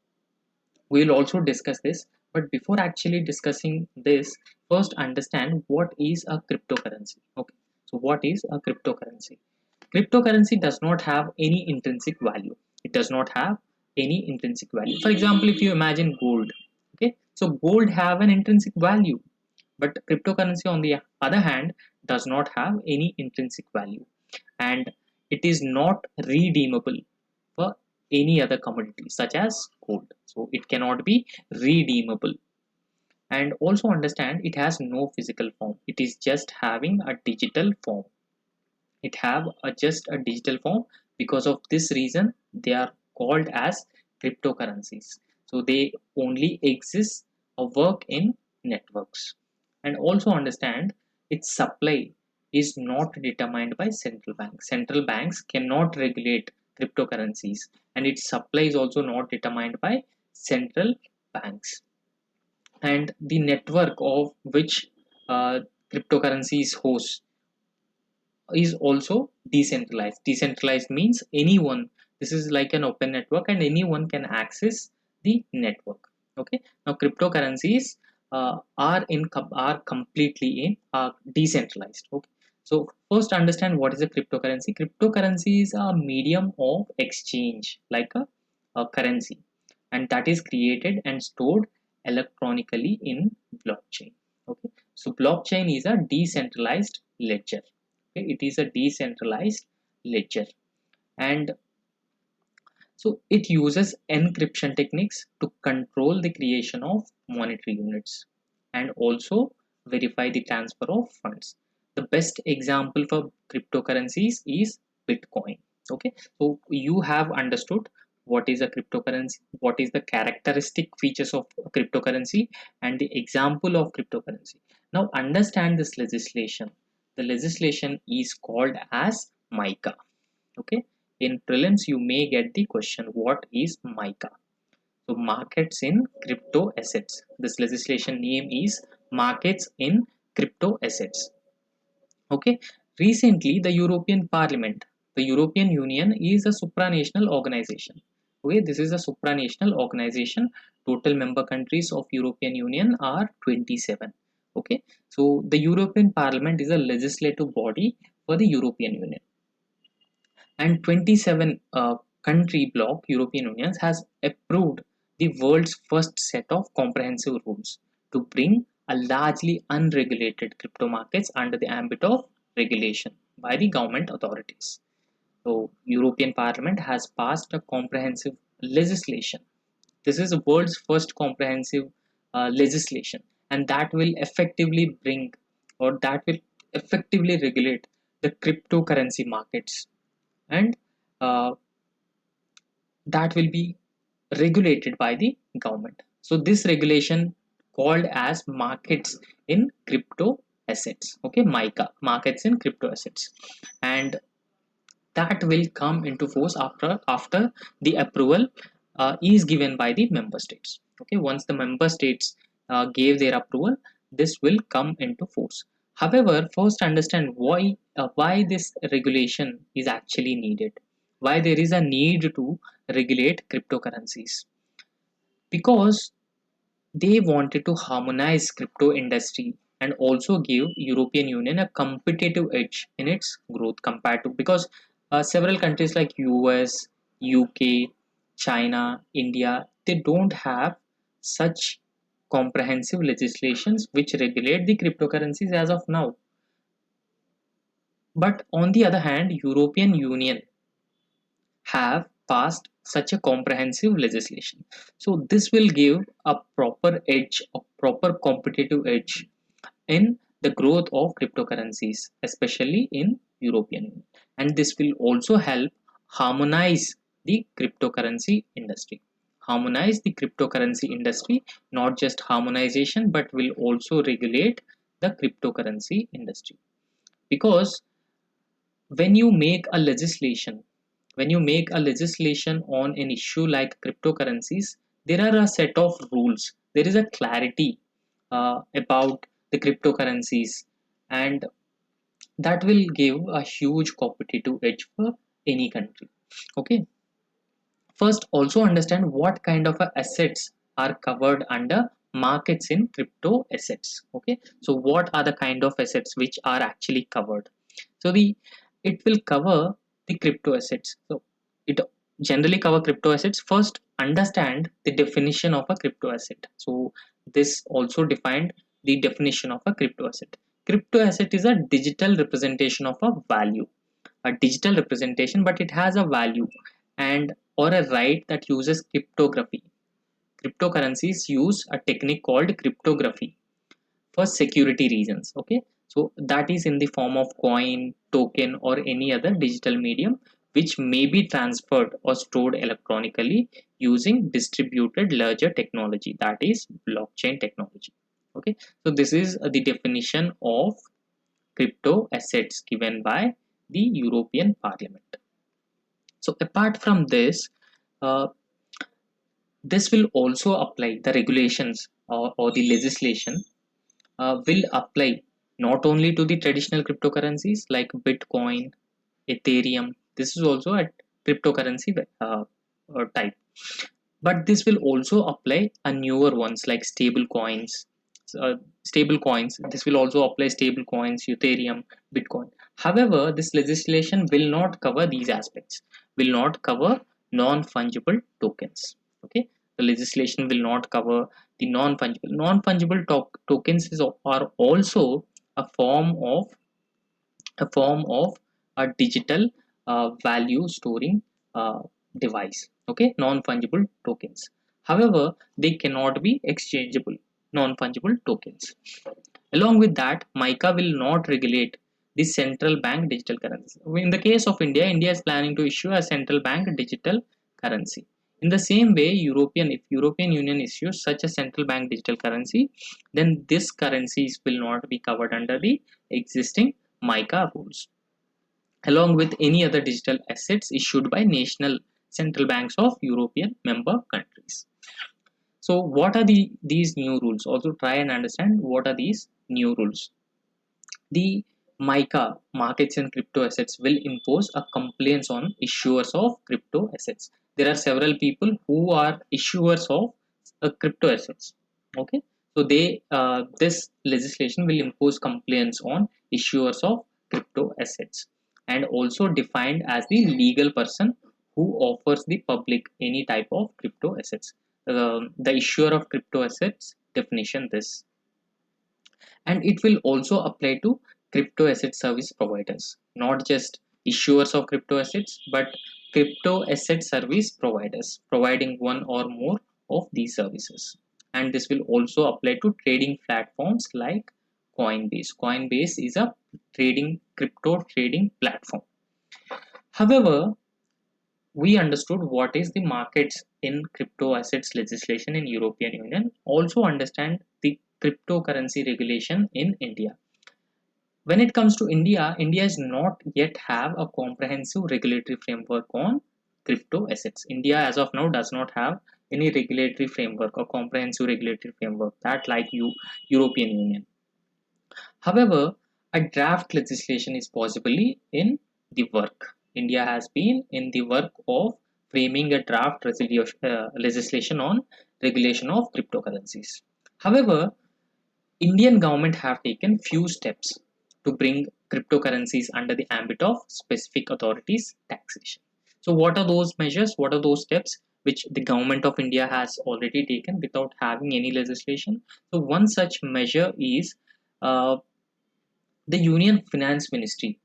S1: We will also discuss this, but before actually discussing this, first understand what is a cryptocurrency. Okay, so what is a cryptocurrency? Cryptocurrency does not have any intrinsic value. It does not have any intrinsic value. For example, if you imagine gold, okay, so gold have an intrinsic value, but cryptocurrency on the other hand does not have any intrinsic value, and it is not redeemable for any other commodity such as gold. So it cannot be redeemable. And also understand, it has no physical form. It is just having a digital form. It have just a digital form. Because of this reason, they are called as cryptocurrencies. So they only exist or work in networks. And also understand, its supply is not determined by central banks. Central banks cannot regulate cryptocurrencies, and its supply is also not determined by central banks. And the network of which cryptocurrencies host is also decentralized. Decentralized means anyone, this is like an open network and anyone can access the network. Okay, now cryptocurrencies are completely in decentralized. Okay, so first understand what is a cryptocurrency. Cryptocurrency is a medium of exchange, like a currency, and that is created and stored electronically in blockchain. Okay, so blockchain is a decentralized ledger. Okay, it is a decentralized ledger, and so it uses encryption techniques to control the creation of monetary units and also verify the transfer of funds. The best example for cryptocurrencies is Bitcoin. Okay, so you have understood what is a cryptocurrency, what is the characteristic features of cryptocurrency, and the example of cryptocurrency. Now understand this legislation. The legislation is called as MiCA. Okay, in prelims you may get the question, what is MiCA? So markets in crypto assets. This legislation name is markets in crypto assets. Okay, recently the European Parliament, the European Union is a supranational organization. Okay, this is a supranational organization. Total member countries of European Union are 27. Okay, so the European Parliament is a legislative body for the European Union, and 27 country bloc European Union has approved the world's first set of comprehensive rules to bring a largely unregulated crypto markets under the ambit of regulation by the government authorities. So European Parliament has passed a comprehensive legislation. This is the world's first comprehensive legislation, and that will effectively bring, or that will effectively regulate the cryptocurrency markets, and uh, that will be regulated by the government. So this regulation called as markets in crypto assets. Okay, MiCA, markets in crypto assets, and that will come into force after the approval is given by the member states. Okay, once the member states gave their approval, this will come into force. However, first understand why this regulation is actually needed, why there is a need to regulate cryptocurrencies. Because They wanted to harmonize crypto industry and also give European Union a competitive edge in its growth compared to, because several countries like US, UK, China, India, they don't have such comprehensive legislations which regulate the cryptocurrencies as of now. But on the other hand, European Union have passed such a comprehensive legislation. So this will give a proper edge, a proper competitive edge in the growth of cryptocurrencies, especially in European Union. And this will also help harmonize the cryptocurrency industry. Harmonize the cryptocurrency industry, not just harmonization, but will also regulate the cryptocurrency industry. Because when you make a legislation, on an issue like cryptocurrencies, there are a set of rules, there is a clarity about the cryptocurrencies, and that will give a huge competitive edge for any country. Okay, first also understand what kind of assets are covered under markets in crypto assets. Okay, so what are the kind of assets which are actually covered? So the it will cover the crypto assets. So it generally cover crypto assets. First, understand the definition of a crypto asset. So this also defined the definition of a crypto asset. Crypto asset is a digital representation of a value, a digital representation, but it has a value and or a right that uses cryptography. Cryptocurrencies use a technique called cryptography for security reasons. Okay, so that is in the form of coin, token, or any other digital medium which may be transferred or stored electronically using distributed ledger technology, that is blockchain technology. Okay, so this is the definition of crypto assets given by the European Parliament. So apart from this, uh, this will also apply the regulations, or the legislation will apply not only to the traditional cryptocurrencies like Bitcoin, Ethereum. This is also a cryptocurrency type, but this will also apply a newer ones like stable coins. Stable coins. This will also apply stable coins, Ethereum, Bitcoin. However, this legislation will not cover these aspects. Will not cover non-fungible tokens. Okay, the legislation will not cover the non-fungible. Non-fungible tokens are also a form of a digital value storing device. Okay, non-fungible tokens, however, they cannot be exchangeable. Non-fungible tokens. Along with that, MiCA will not regulate the central bank digital currency. In the case of India, India is planning to issue a central bank digital currency. In the same way, if European Union issues such a central bank digital currency, then this currencies will not be covered under the existing MiCA rules, along with any other digital assets issued by national central banks of European member countries. So, what are these new rules? Also, try and understand what are these new rules. The MiCA, markets and crypto assets, will impose a compliance on issuers of crypto assets. There are several people who are issuers of crypto assets. Okay, so this legislation will impose compliance on issuers of crypto assets, and also defined as the legal person who offers the public any type of crypto assets. The issuer of crypto assets definition this, and it will also apply to crypto asset service providers, not just issuers of crypto assets, but crypto asset service providers providing one or more of these services. And this will also apply to trading platforms like Coinbase is a crypto trading platform. However, we understood what is the markets in crypto assets legislation in European Union, also understand the cryptocurrency regulation in India. When it comes to India, India does not yet have a comprehensive regulatory framework on crypto assets. India as of now does not have any regulatory framework or comprehensive regulatory framework that like European Union. However, a draft legislation is possibly in the work. India has been in the work of framing a draft legislation on regulation of cryptocurrencies. However, Indian government have taken few steps to bring cryptocurrencies under the ambit of specific authorities taxation. So what are those measures? What are those steps which the government of India has already taken without having any legislation? So one such measure is uh, the Union Finance Ministry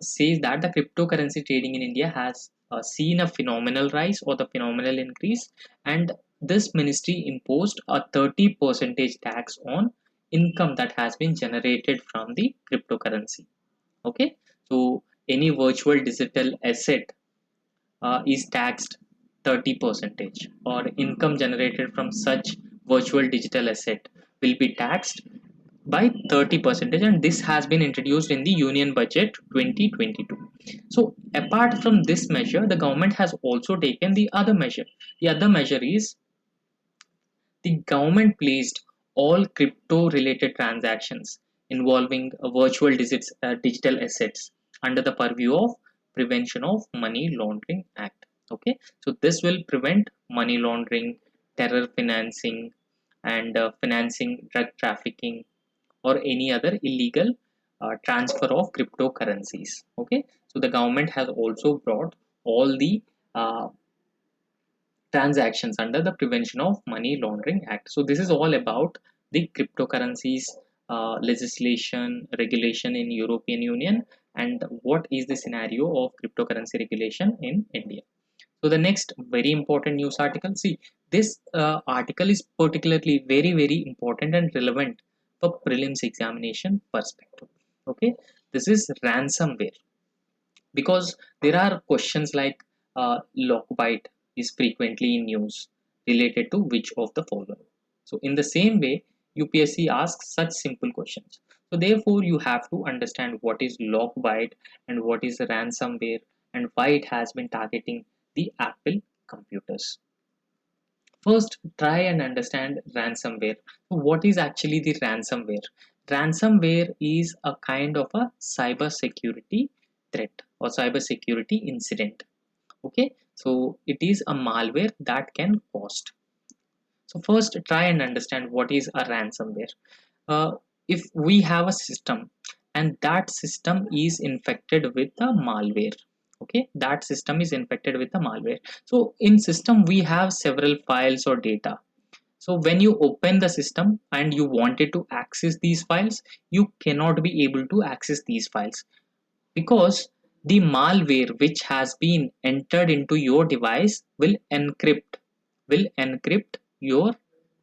S1: says that the cryptocurrency trading in India has seen a phenomenal rise or the phenomenal increase, and this ministry imposed a 30 percentage tax on income that has been generated from the cryptocurrency. Okay, so any virtual digital asset is taxed 30 percentage, or income generated from such virtual digital asset will be taxed by 30 percentage, and this has been introduced in the union budget 2022. So apart from this measure, the government has also taken the other measure. The other measure is the government placed all crypto related transactions involving virtual digital assets under the purview of prevention of money laundering act. Okay, so this will prevent money laundering, terror financing, and financing drug trafficking or any other illegal transfer of cryptocurrencies. Okay, so the government has also brought all the uh, transactions under the Prevention of Money Laundering Act. So this is all about the cryptocurrencies legislation regulation in European Union, and what is the scenario of cryptocurrency regulation in India. So the next very important news article. See, this article is particularly very important and relevant for prelims examination perspective. Okay, this is ransomware, because there are questions like lockbite is frequently in news related to which of the following. So in the same way, UPSC asks such simple questions. So therefore, you have to understand what is lockbite and what is ransomware and why it has been targeting the Apple computers. First, try and understand ransomware. So what is actually the ransomware? Ransomware is a kind of a cyber security threat or cyber security incident. Okay, so it is a malware that can cost. So first, try and understand what is a ransomware. uh, if we have a system and that system is infected with a malware, okay, that system is infected with a malware. So in system we have several files or data. So when you open the system and you wanted to access these files, you cannot be able to access these files, because the malware which has been entered into your device will encrypt your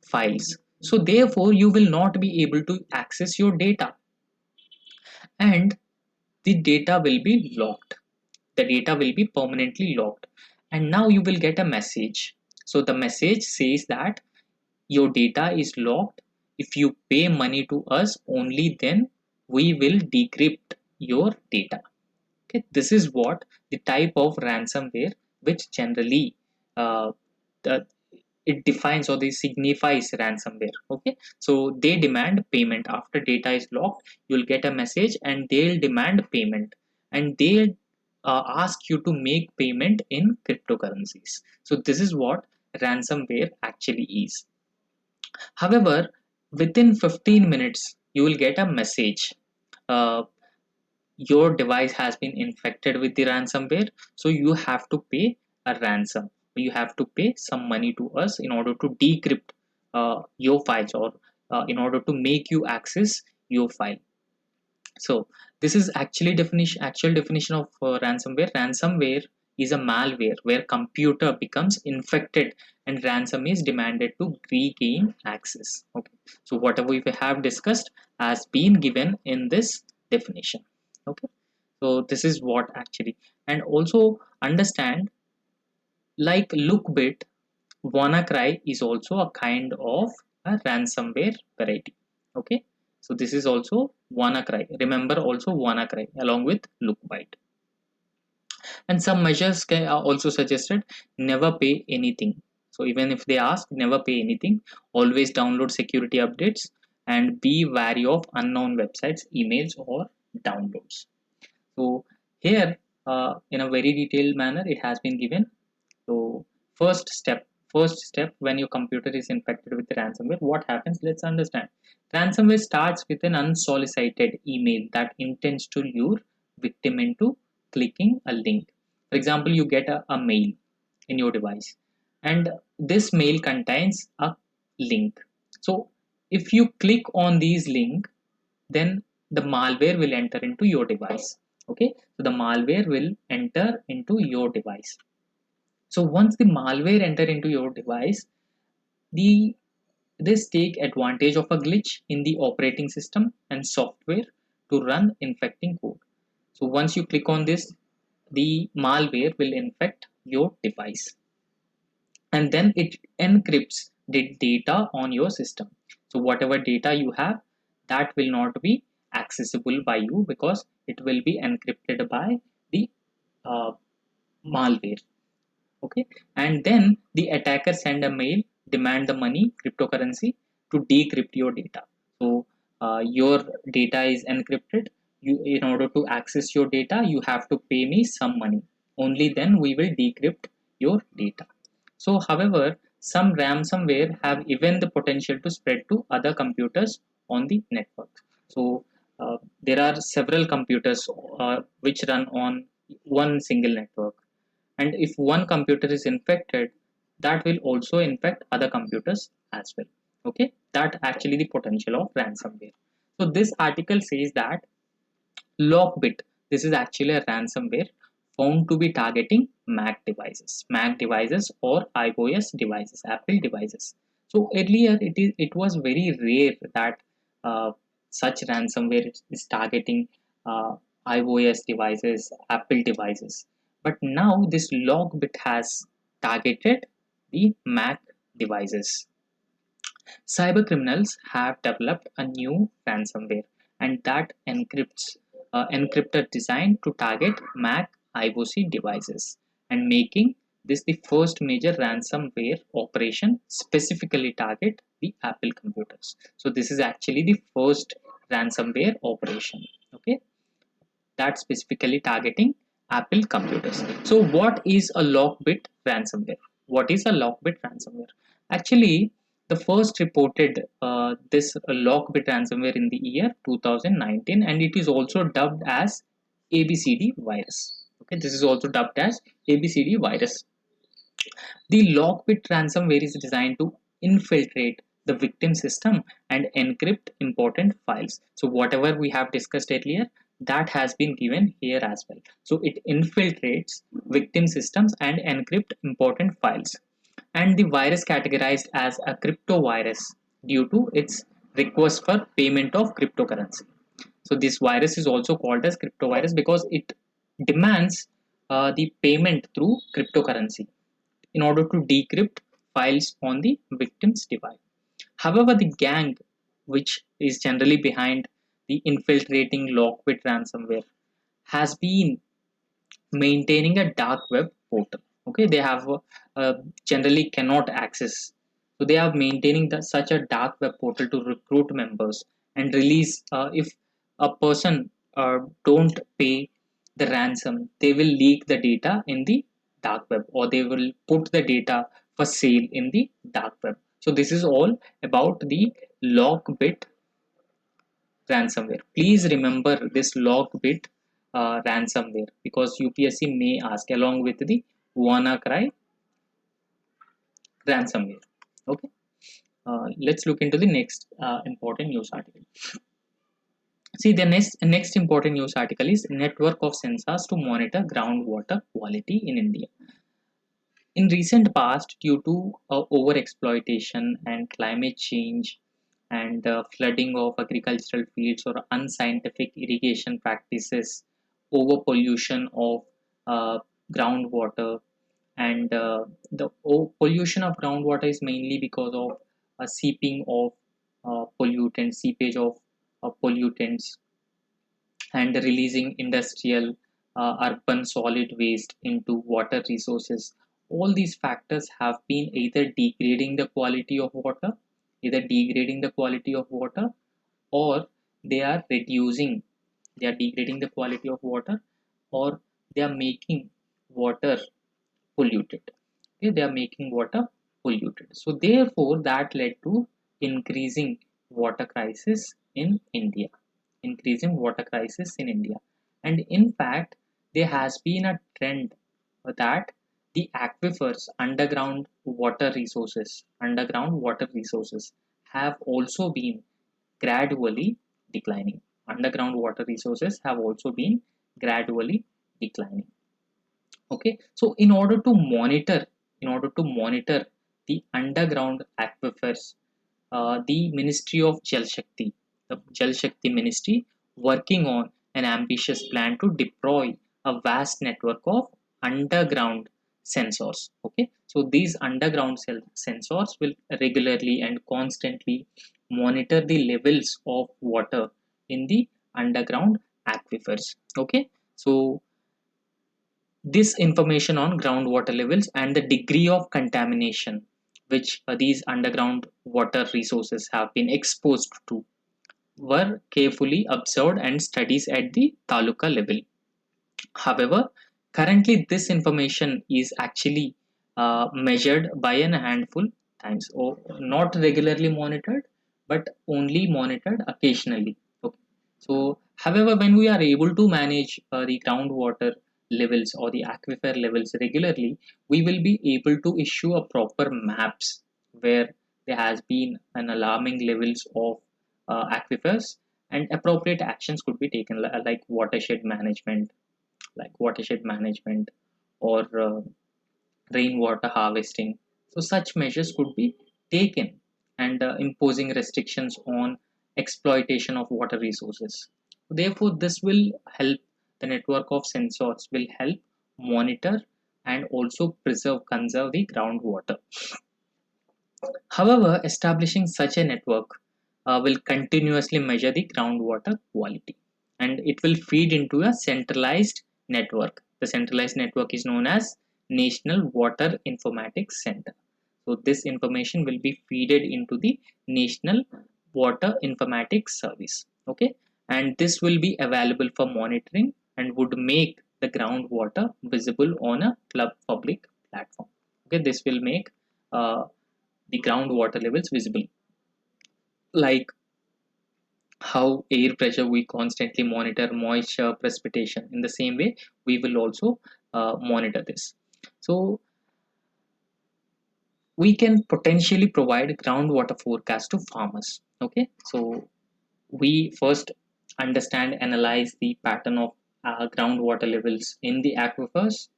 S1: files. So therefore you will not be able to access your data, and the data will be locked. The data will be permanently locked, and now you will get a message. So the message says that your data is locked. If you pay money to us, only then we will decrypt your data. Okay, this is what the type of ransomware which generally uh, the, it defines or they signifies ransomware. Okay, so they demand payment after data is locked. You'll get a message and they'll demand payment, and they'll ask you to make payment in cryptocurrencies. So this is what ransomware actually is. However, within 15 minutes you will get a message, uh, your device has been infected with the ransomware, so you have to pay a ransom. You have to pay some money to us in order to decrypt your files, or in order to make you access your file. So this is actual definition of ransomware. Ransomware is a malware where computer becomes infected and ransom is demanded to regain access. Okay, so whatever we have discussed has been given in this definition. Okay, so this is what actually, and also understand, like lookbit, WannaCry is also a kind of a ransomware variety. Okay, so this is also WannaCry. Remember also WannaCry along with lookbite. And some measures are also suggested. Never pay anything. So even if they ask, never pay anything. Always download security updates and be wary of unknown websites, emails, or downloads. So here, in a very detailed manner, it has been given. So first step when your computer is infected with ransomware. What happens? Let's understand. Ransomware starts with an unsolicited email that intends to lure victim into clicking a link. For example, you get a mail in your device, and this mail contains a link. So if you click on these link, then the malware will enter into your device. Okay, so the malware will enter into your device. So once the malware enter into your device, the this take advantage of a glitch in the operating system and software to run infecting code. So once you click on this, the malware will infect your device, and then it encrypts the data on your system. So whatever data you have, that will not be accessible by you because it will be encrypted by the uh, malware. Okay, and then the attacker send a mail, demand the money, cryptocurrency, to decrypt your data. So your data is encrypted. You, in order to access your data, you have to pay me some money. Only then we will decrypt your data. So however, some ransomware have even the potential to spread to other computers on the network. So there are several computers which run on one single network, and if one computer is infected, that will also infect other computers as well. Okay, that actually the potential of ransomware. So this article says that Lockbit, this is actually a ransomware found to be targeting Mac devices or iOS devices, Apple devices. So earlier it was very rare that uh, such ransomware is targeting uh, iOS devices, Apple devices. But now this Lockbit has targeted the Mac devices. Cybercriminals have developed a new ransomware, and that encrypts encryptor designed to target Mac IOC devices, and making this the first major ransomware operation specifically target the Apple computers. So this is actually the first ransomware operation. Okay, that specifically targeting Apple computers. So what is a Lockbit ransomware? What is a Lockbit ransomware? Actually, the first reported this Lockbit ransomware in the year 2019, and it is also dubbed as ABCD virus. Okay, this is also dubbed as ABCD virus. The Lockbit ransomware is designed to infiltrate the victim system and encrypt important files. So whatever we have discussed earlier, that has been given here as well. So it infiltrates victim systems and encrypt important files. And the virus categorized as a crypto virus due to its request for payment of cryptocurrency. So this virus is also called as crypto virus because it demands the payment through cryptocurrency in order to decrypt files on the victim's device. However, the gang, which is generally behind the infiltrating Lockbit ransomware, has been maintaining a dark web portal. Okay, they have generally cannot access. So they are maintaining such a dark web portal to recruit members and release. If a person don't pay the ransom, they will leak the data in the dark web, or they will put the data for sale in the dark web. So this is all about the Lockbit ransomware. Please remember this Lockbit ransomware because UPSC may ask along with the WannaCry ransomware. Okay, let's look into the next important news article. See, the next important news article is network of sensors to monitor groundwater quality in India. In recent past, due to overexploitation and climate change and flooding of agricultural fields or unscientific irrigation practices, over pollution of uh, groundwater, and the pollution of groundwater is mainly because of seeping of pollutants, seepage of pollutants, and releasing industrial urban solid waste into water resources. All these factors have been either degrading the quality of water, either degrading the quality of water, or they are reducing, they are degrading the quality of water, or they are making water polluted. Okay, they are making water polluted. So therefore that led to increasing water crisis in India. Increasing water crisis in India. And in fact, there has been a trend that the aquifers, underground water resources have also been gradually declining. Underground water resources have also been gradually declining. Okay, so in order to monitor the underground aquifers, the Ministry of Jal Shakti, the Jal Shakti Ministry, working on an ambitious plan to deploy a vast network of underground sensors. Okay, so these underground sensors will regularly and constantly monitor the levels of water in the underground aquifers. Okay, so this information on groundwater levels and the degree of contamination which these underground water resources have been exposed to were carefully observed and studies at the taluka level. However, currently this information is actually measured by a handful times, or not regularly monitored, but only monitored occasionally. Okay. So, however, when we are able to manage the groundwater levels or the aquifer levels regularly, we will be able to issue a proper maps where there has been an alarming levels of aquifers, and appropriate actions could be taken, like watershed management or rainwater harvesting. So such measures could be taken, and imposing restrictions on exploitation of water resources. Therefore, this will help, the network of sensors will help monitor and also conserve the groundwater. However, establishing such a network will continuously measure the groundwater quality, and it will feed into a centralized network. The centralized network is known as National Water Informatics Center. So, this information will be feeded into the National Water Informatics Service. Okay, and this will be available for monitoring and would make the groundwater visible on a public platform. Okay, this will make the groundwater levels visible, like how air pressure we constantly monitor moisture, precipitation. In the same way, we will also monitor this. So we can potentially provide groundwater forecast to farmers. Okay, so we first analyze the pattern of groundwater levels in the aquifers,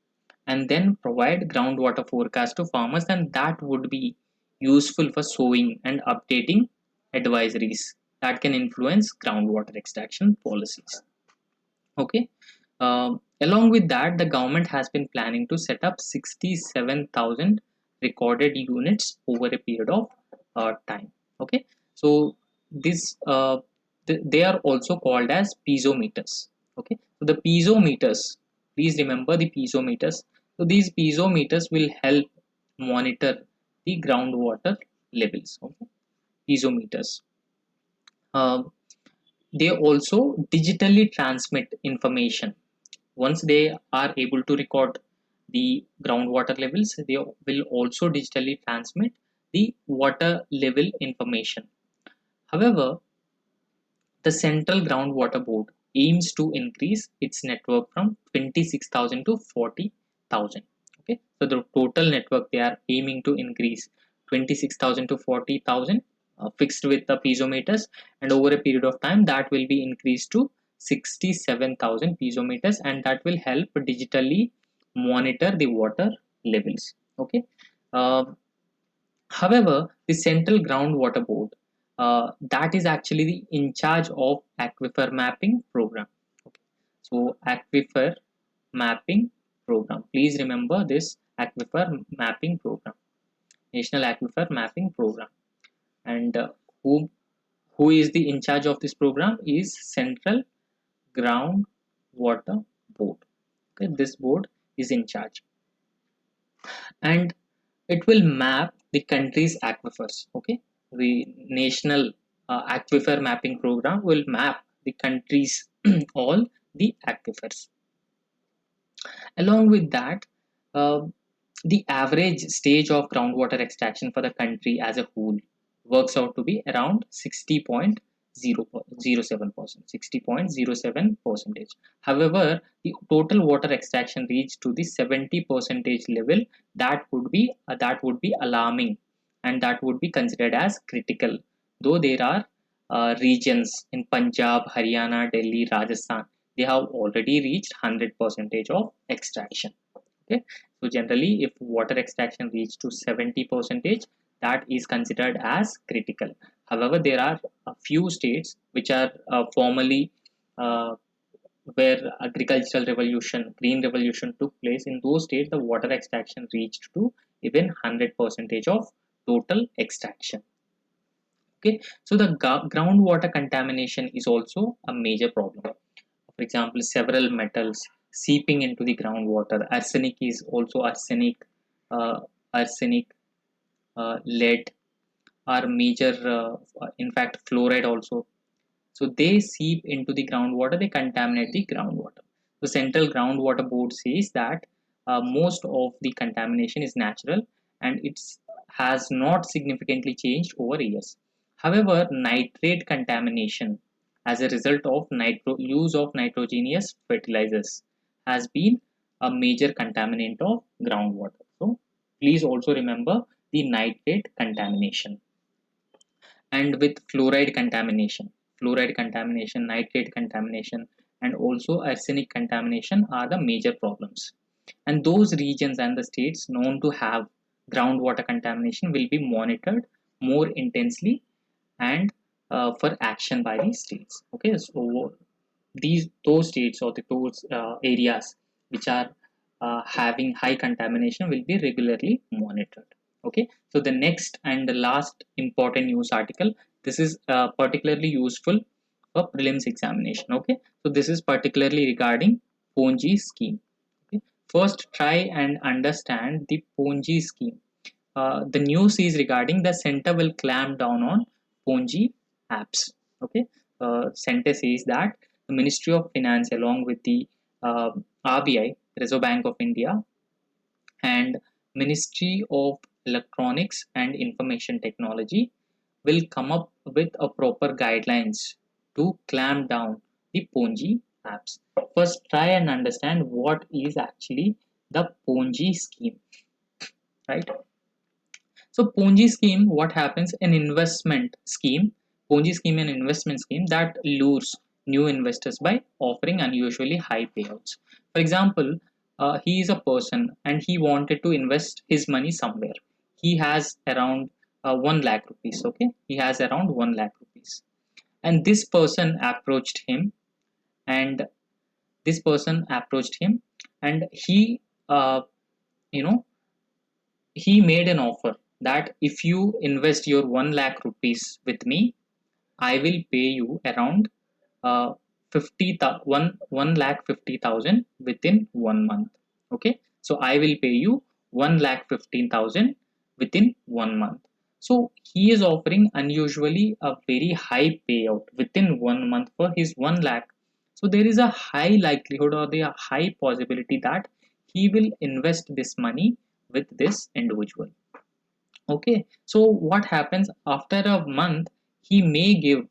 S1: and then provide groundwater forecast to farmers, and that would be useful for sowing and updating advisories that can influence groundwater extraction policies. Okay, along with that, the government has been planning to set up 67,000 recorded units over a period of time. Okay, so this they are also called as piezometers. Okay, so the piezometers, please remember the piezometers. So these piezometers will help monitor the groundwater levels. Okay, piezometers. Um, they also digitally transmit information. Once they are able to record the groundwater levels, they will also digitally transmit the water level information. However, the Central Groundwater Board aims to increase its network from 26,000 to 40,000. Okay, so the total network they are aiming to increase 26,000 to 40,000, fixed with the piezometers, and over a period of time that will be increased to 67,000 piezometers, and that will help digitally monitor the water levels. Okay. Uh, However, the Central Groundwater Board, that is actually the in charge of aquifer mapping program. Okay. So aquifer mapping program. Please remember this aquifer mapping program, National Aquifer Mapping Program, and who is the in charge of this program is Central Groundwater Board. Okay, this board is in charge, and it will map the country's aquifers. Okay, the national aquifer mapping program will map the country's all the aquifers. Along with that, uh, The average stage of groundwater extraction for the country as a whole works out to be around 60.07%. 60.07 percentage. However, the total water extraction reached to the 70 percentage level. That would be alarming, and that would be considered as critical. Though there are regions in Punjab, Haryana, Delhi, Rajasthan, they have already reached 100 percentage of extraction. Okay, so generally if water extraction reaches to 70 percentage, that is considered as critical. However, there are a few states which are formally uh, where agricultural revolution, green revolution took place. In those states the water extraction reached to even 100 percentage of total extraction. Okay, so the groundwater contamination is also a major problem. For example, several metals seeping into the groundwater. Arsenic is also arsenic, lead are major. In fact, fluoride also. So they seep into the groundwater. They contaminate the groundwater. The Central Groundwater Board says that most of the contamination is natural, and it has not significantly changed over years. However, nitrate contamination as a result of use of nitrogenous fertilizers has been a major contaminant of groundwater. So please also remember the nitrate contamination. And with fluoride contamination, nitrate contamination, and also arsenic contamination are the major problems. And those regions and the states known to have groundwater contamination will be monitored more intensely, and for action by the states. Okay, so those states or those areas which are having high contamination will be regularly monitored. Okay, so the next and the last important news article, this is particularly useful for prelims examination. Okay, so this is particularly regarding Ponzi scheme. Okay, first try and understand the Ponzi scheme. The news is regarding the center will clamp down on Ponzi apps. Okay, center says that the Ministry of Finance, along with the uh, RBI, Reserve Bank of India, and Ministry of Electronics and Information Technology, will come up with a proper guidelines to clamp down the Ponzi apps. First, try and understand what is actually the Ponzi scheme, right? So Ponzi scheme, what happens? An investment scheme, Ponzi scheme, an investment scheme that lures new investors by offering unusually high payouts. For example, he is a person and he wanted to invest his money somewhere. He has around 1 lakh rupees. Okay, he has around 1 lakh rupees, and and this person approached him, and uh, you know, he made an offer that if you invest your 1 lakh rupees with me, I will pay you around uh, 1 lakh 50,000 within 1 month. Okay, so I will pay you 1 lakh 15,000 within 1 month. So he is offering unusually a very high payout within 1 month for his 1 lakh. So there is a high likelihood or the high possibility that he will invest this money with this individual. Okay, so what happens after a month? He may give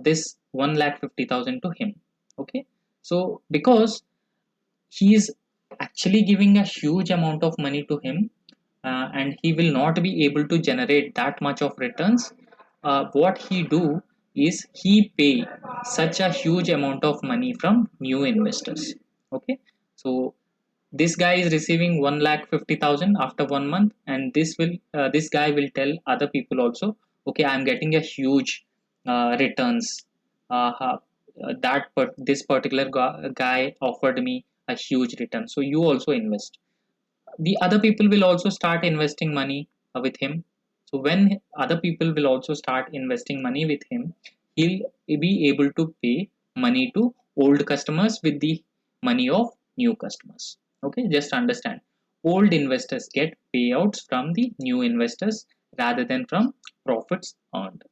S1: this 1,50,000 to him. Okay, so because he is actually giving a huge amount of money to him, and he will not be able to generate that much of returns, what he do is he pay such a huge amount of money from new investors. Okay, so this guy is receiving 1,50,000 after 1 month, and this guy will tell other people also, okay, I'm getting a huge returns. This particular guy offered me a huge return, so you also invest. The other people will also start investing money with him. So when other people will also start investing money with him, he'll be able to pay money to old customers with the money of new customers. Okay, just understand, old investors get payouts from the new investors rather than from profits earned.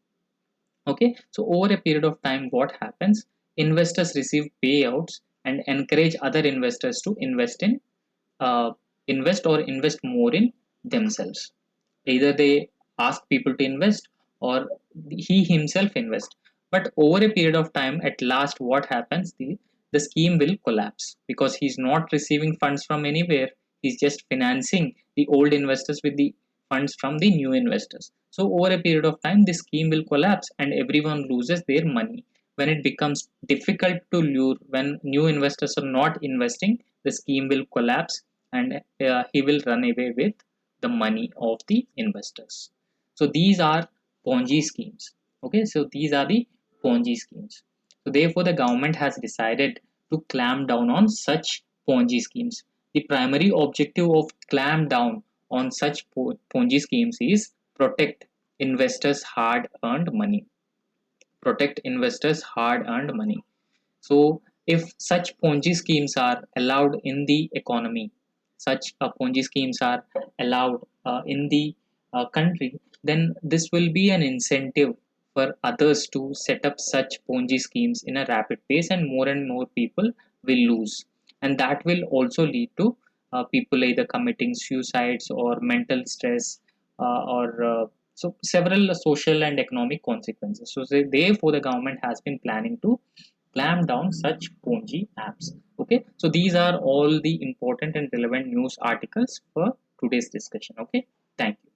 S1: Okay, so over a period of time, what happens? Investors receive payouts and encourage other investors to invest in uh, invest or invest more in themselves. Either they ask people to invest or he himself invest. But over a period of time, at last, what happens? The scheme will collapse because he's not receiving funds from anywhere. He's just financing the old investors with the funds from the new investors. So over a period of time, the scheme will collapse and everyone loses their money. When it becomes difficult to lure, when new investors are not investing, the scheme will collapse and he will run away with the money of the investors. So these are Ponzi schemes. Okay, so these are the Ponzi schemes. So therefore, the government has decided to clamp down on such Ponzi schemes. The primary objective of clamp down on such Ponzi schemes is protect investors' hard-earned money. Protect investors' hard-earned money. So, if such Ponzi schemes are allowed in the economy, such Ponzi schemes are allowed in the country, then this will be an incentive for others to set up such Ponzi schemes in a rapid pace, and more people will lose. And that will also lead to people either committing suicides or mental stress or so several social and economic consequences. So, therefore, the government has been planning to clamp down such Ponzi apps. Okay, so these are all the important and relevant news articles for today's discussion. Okay, thank you.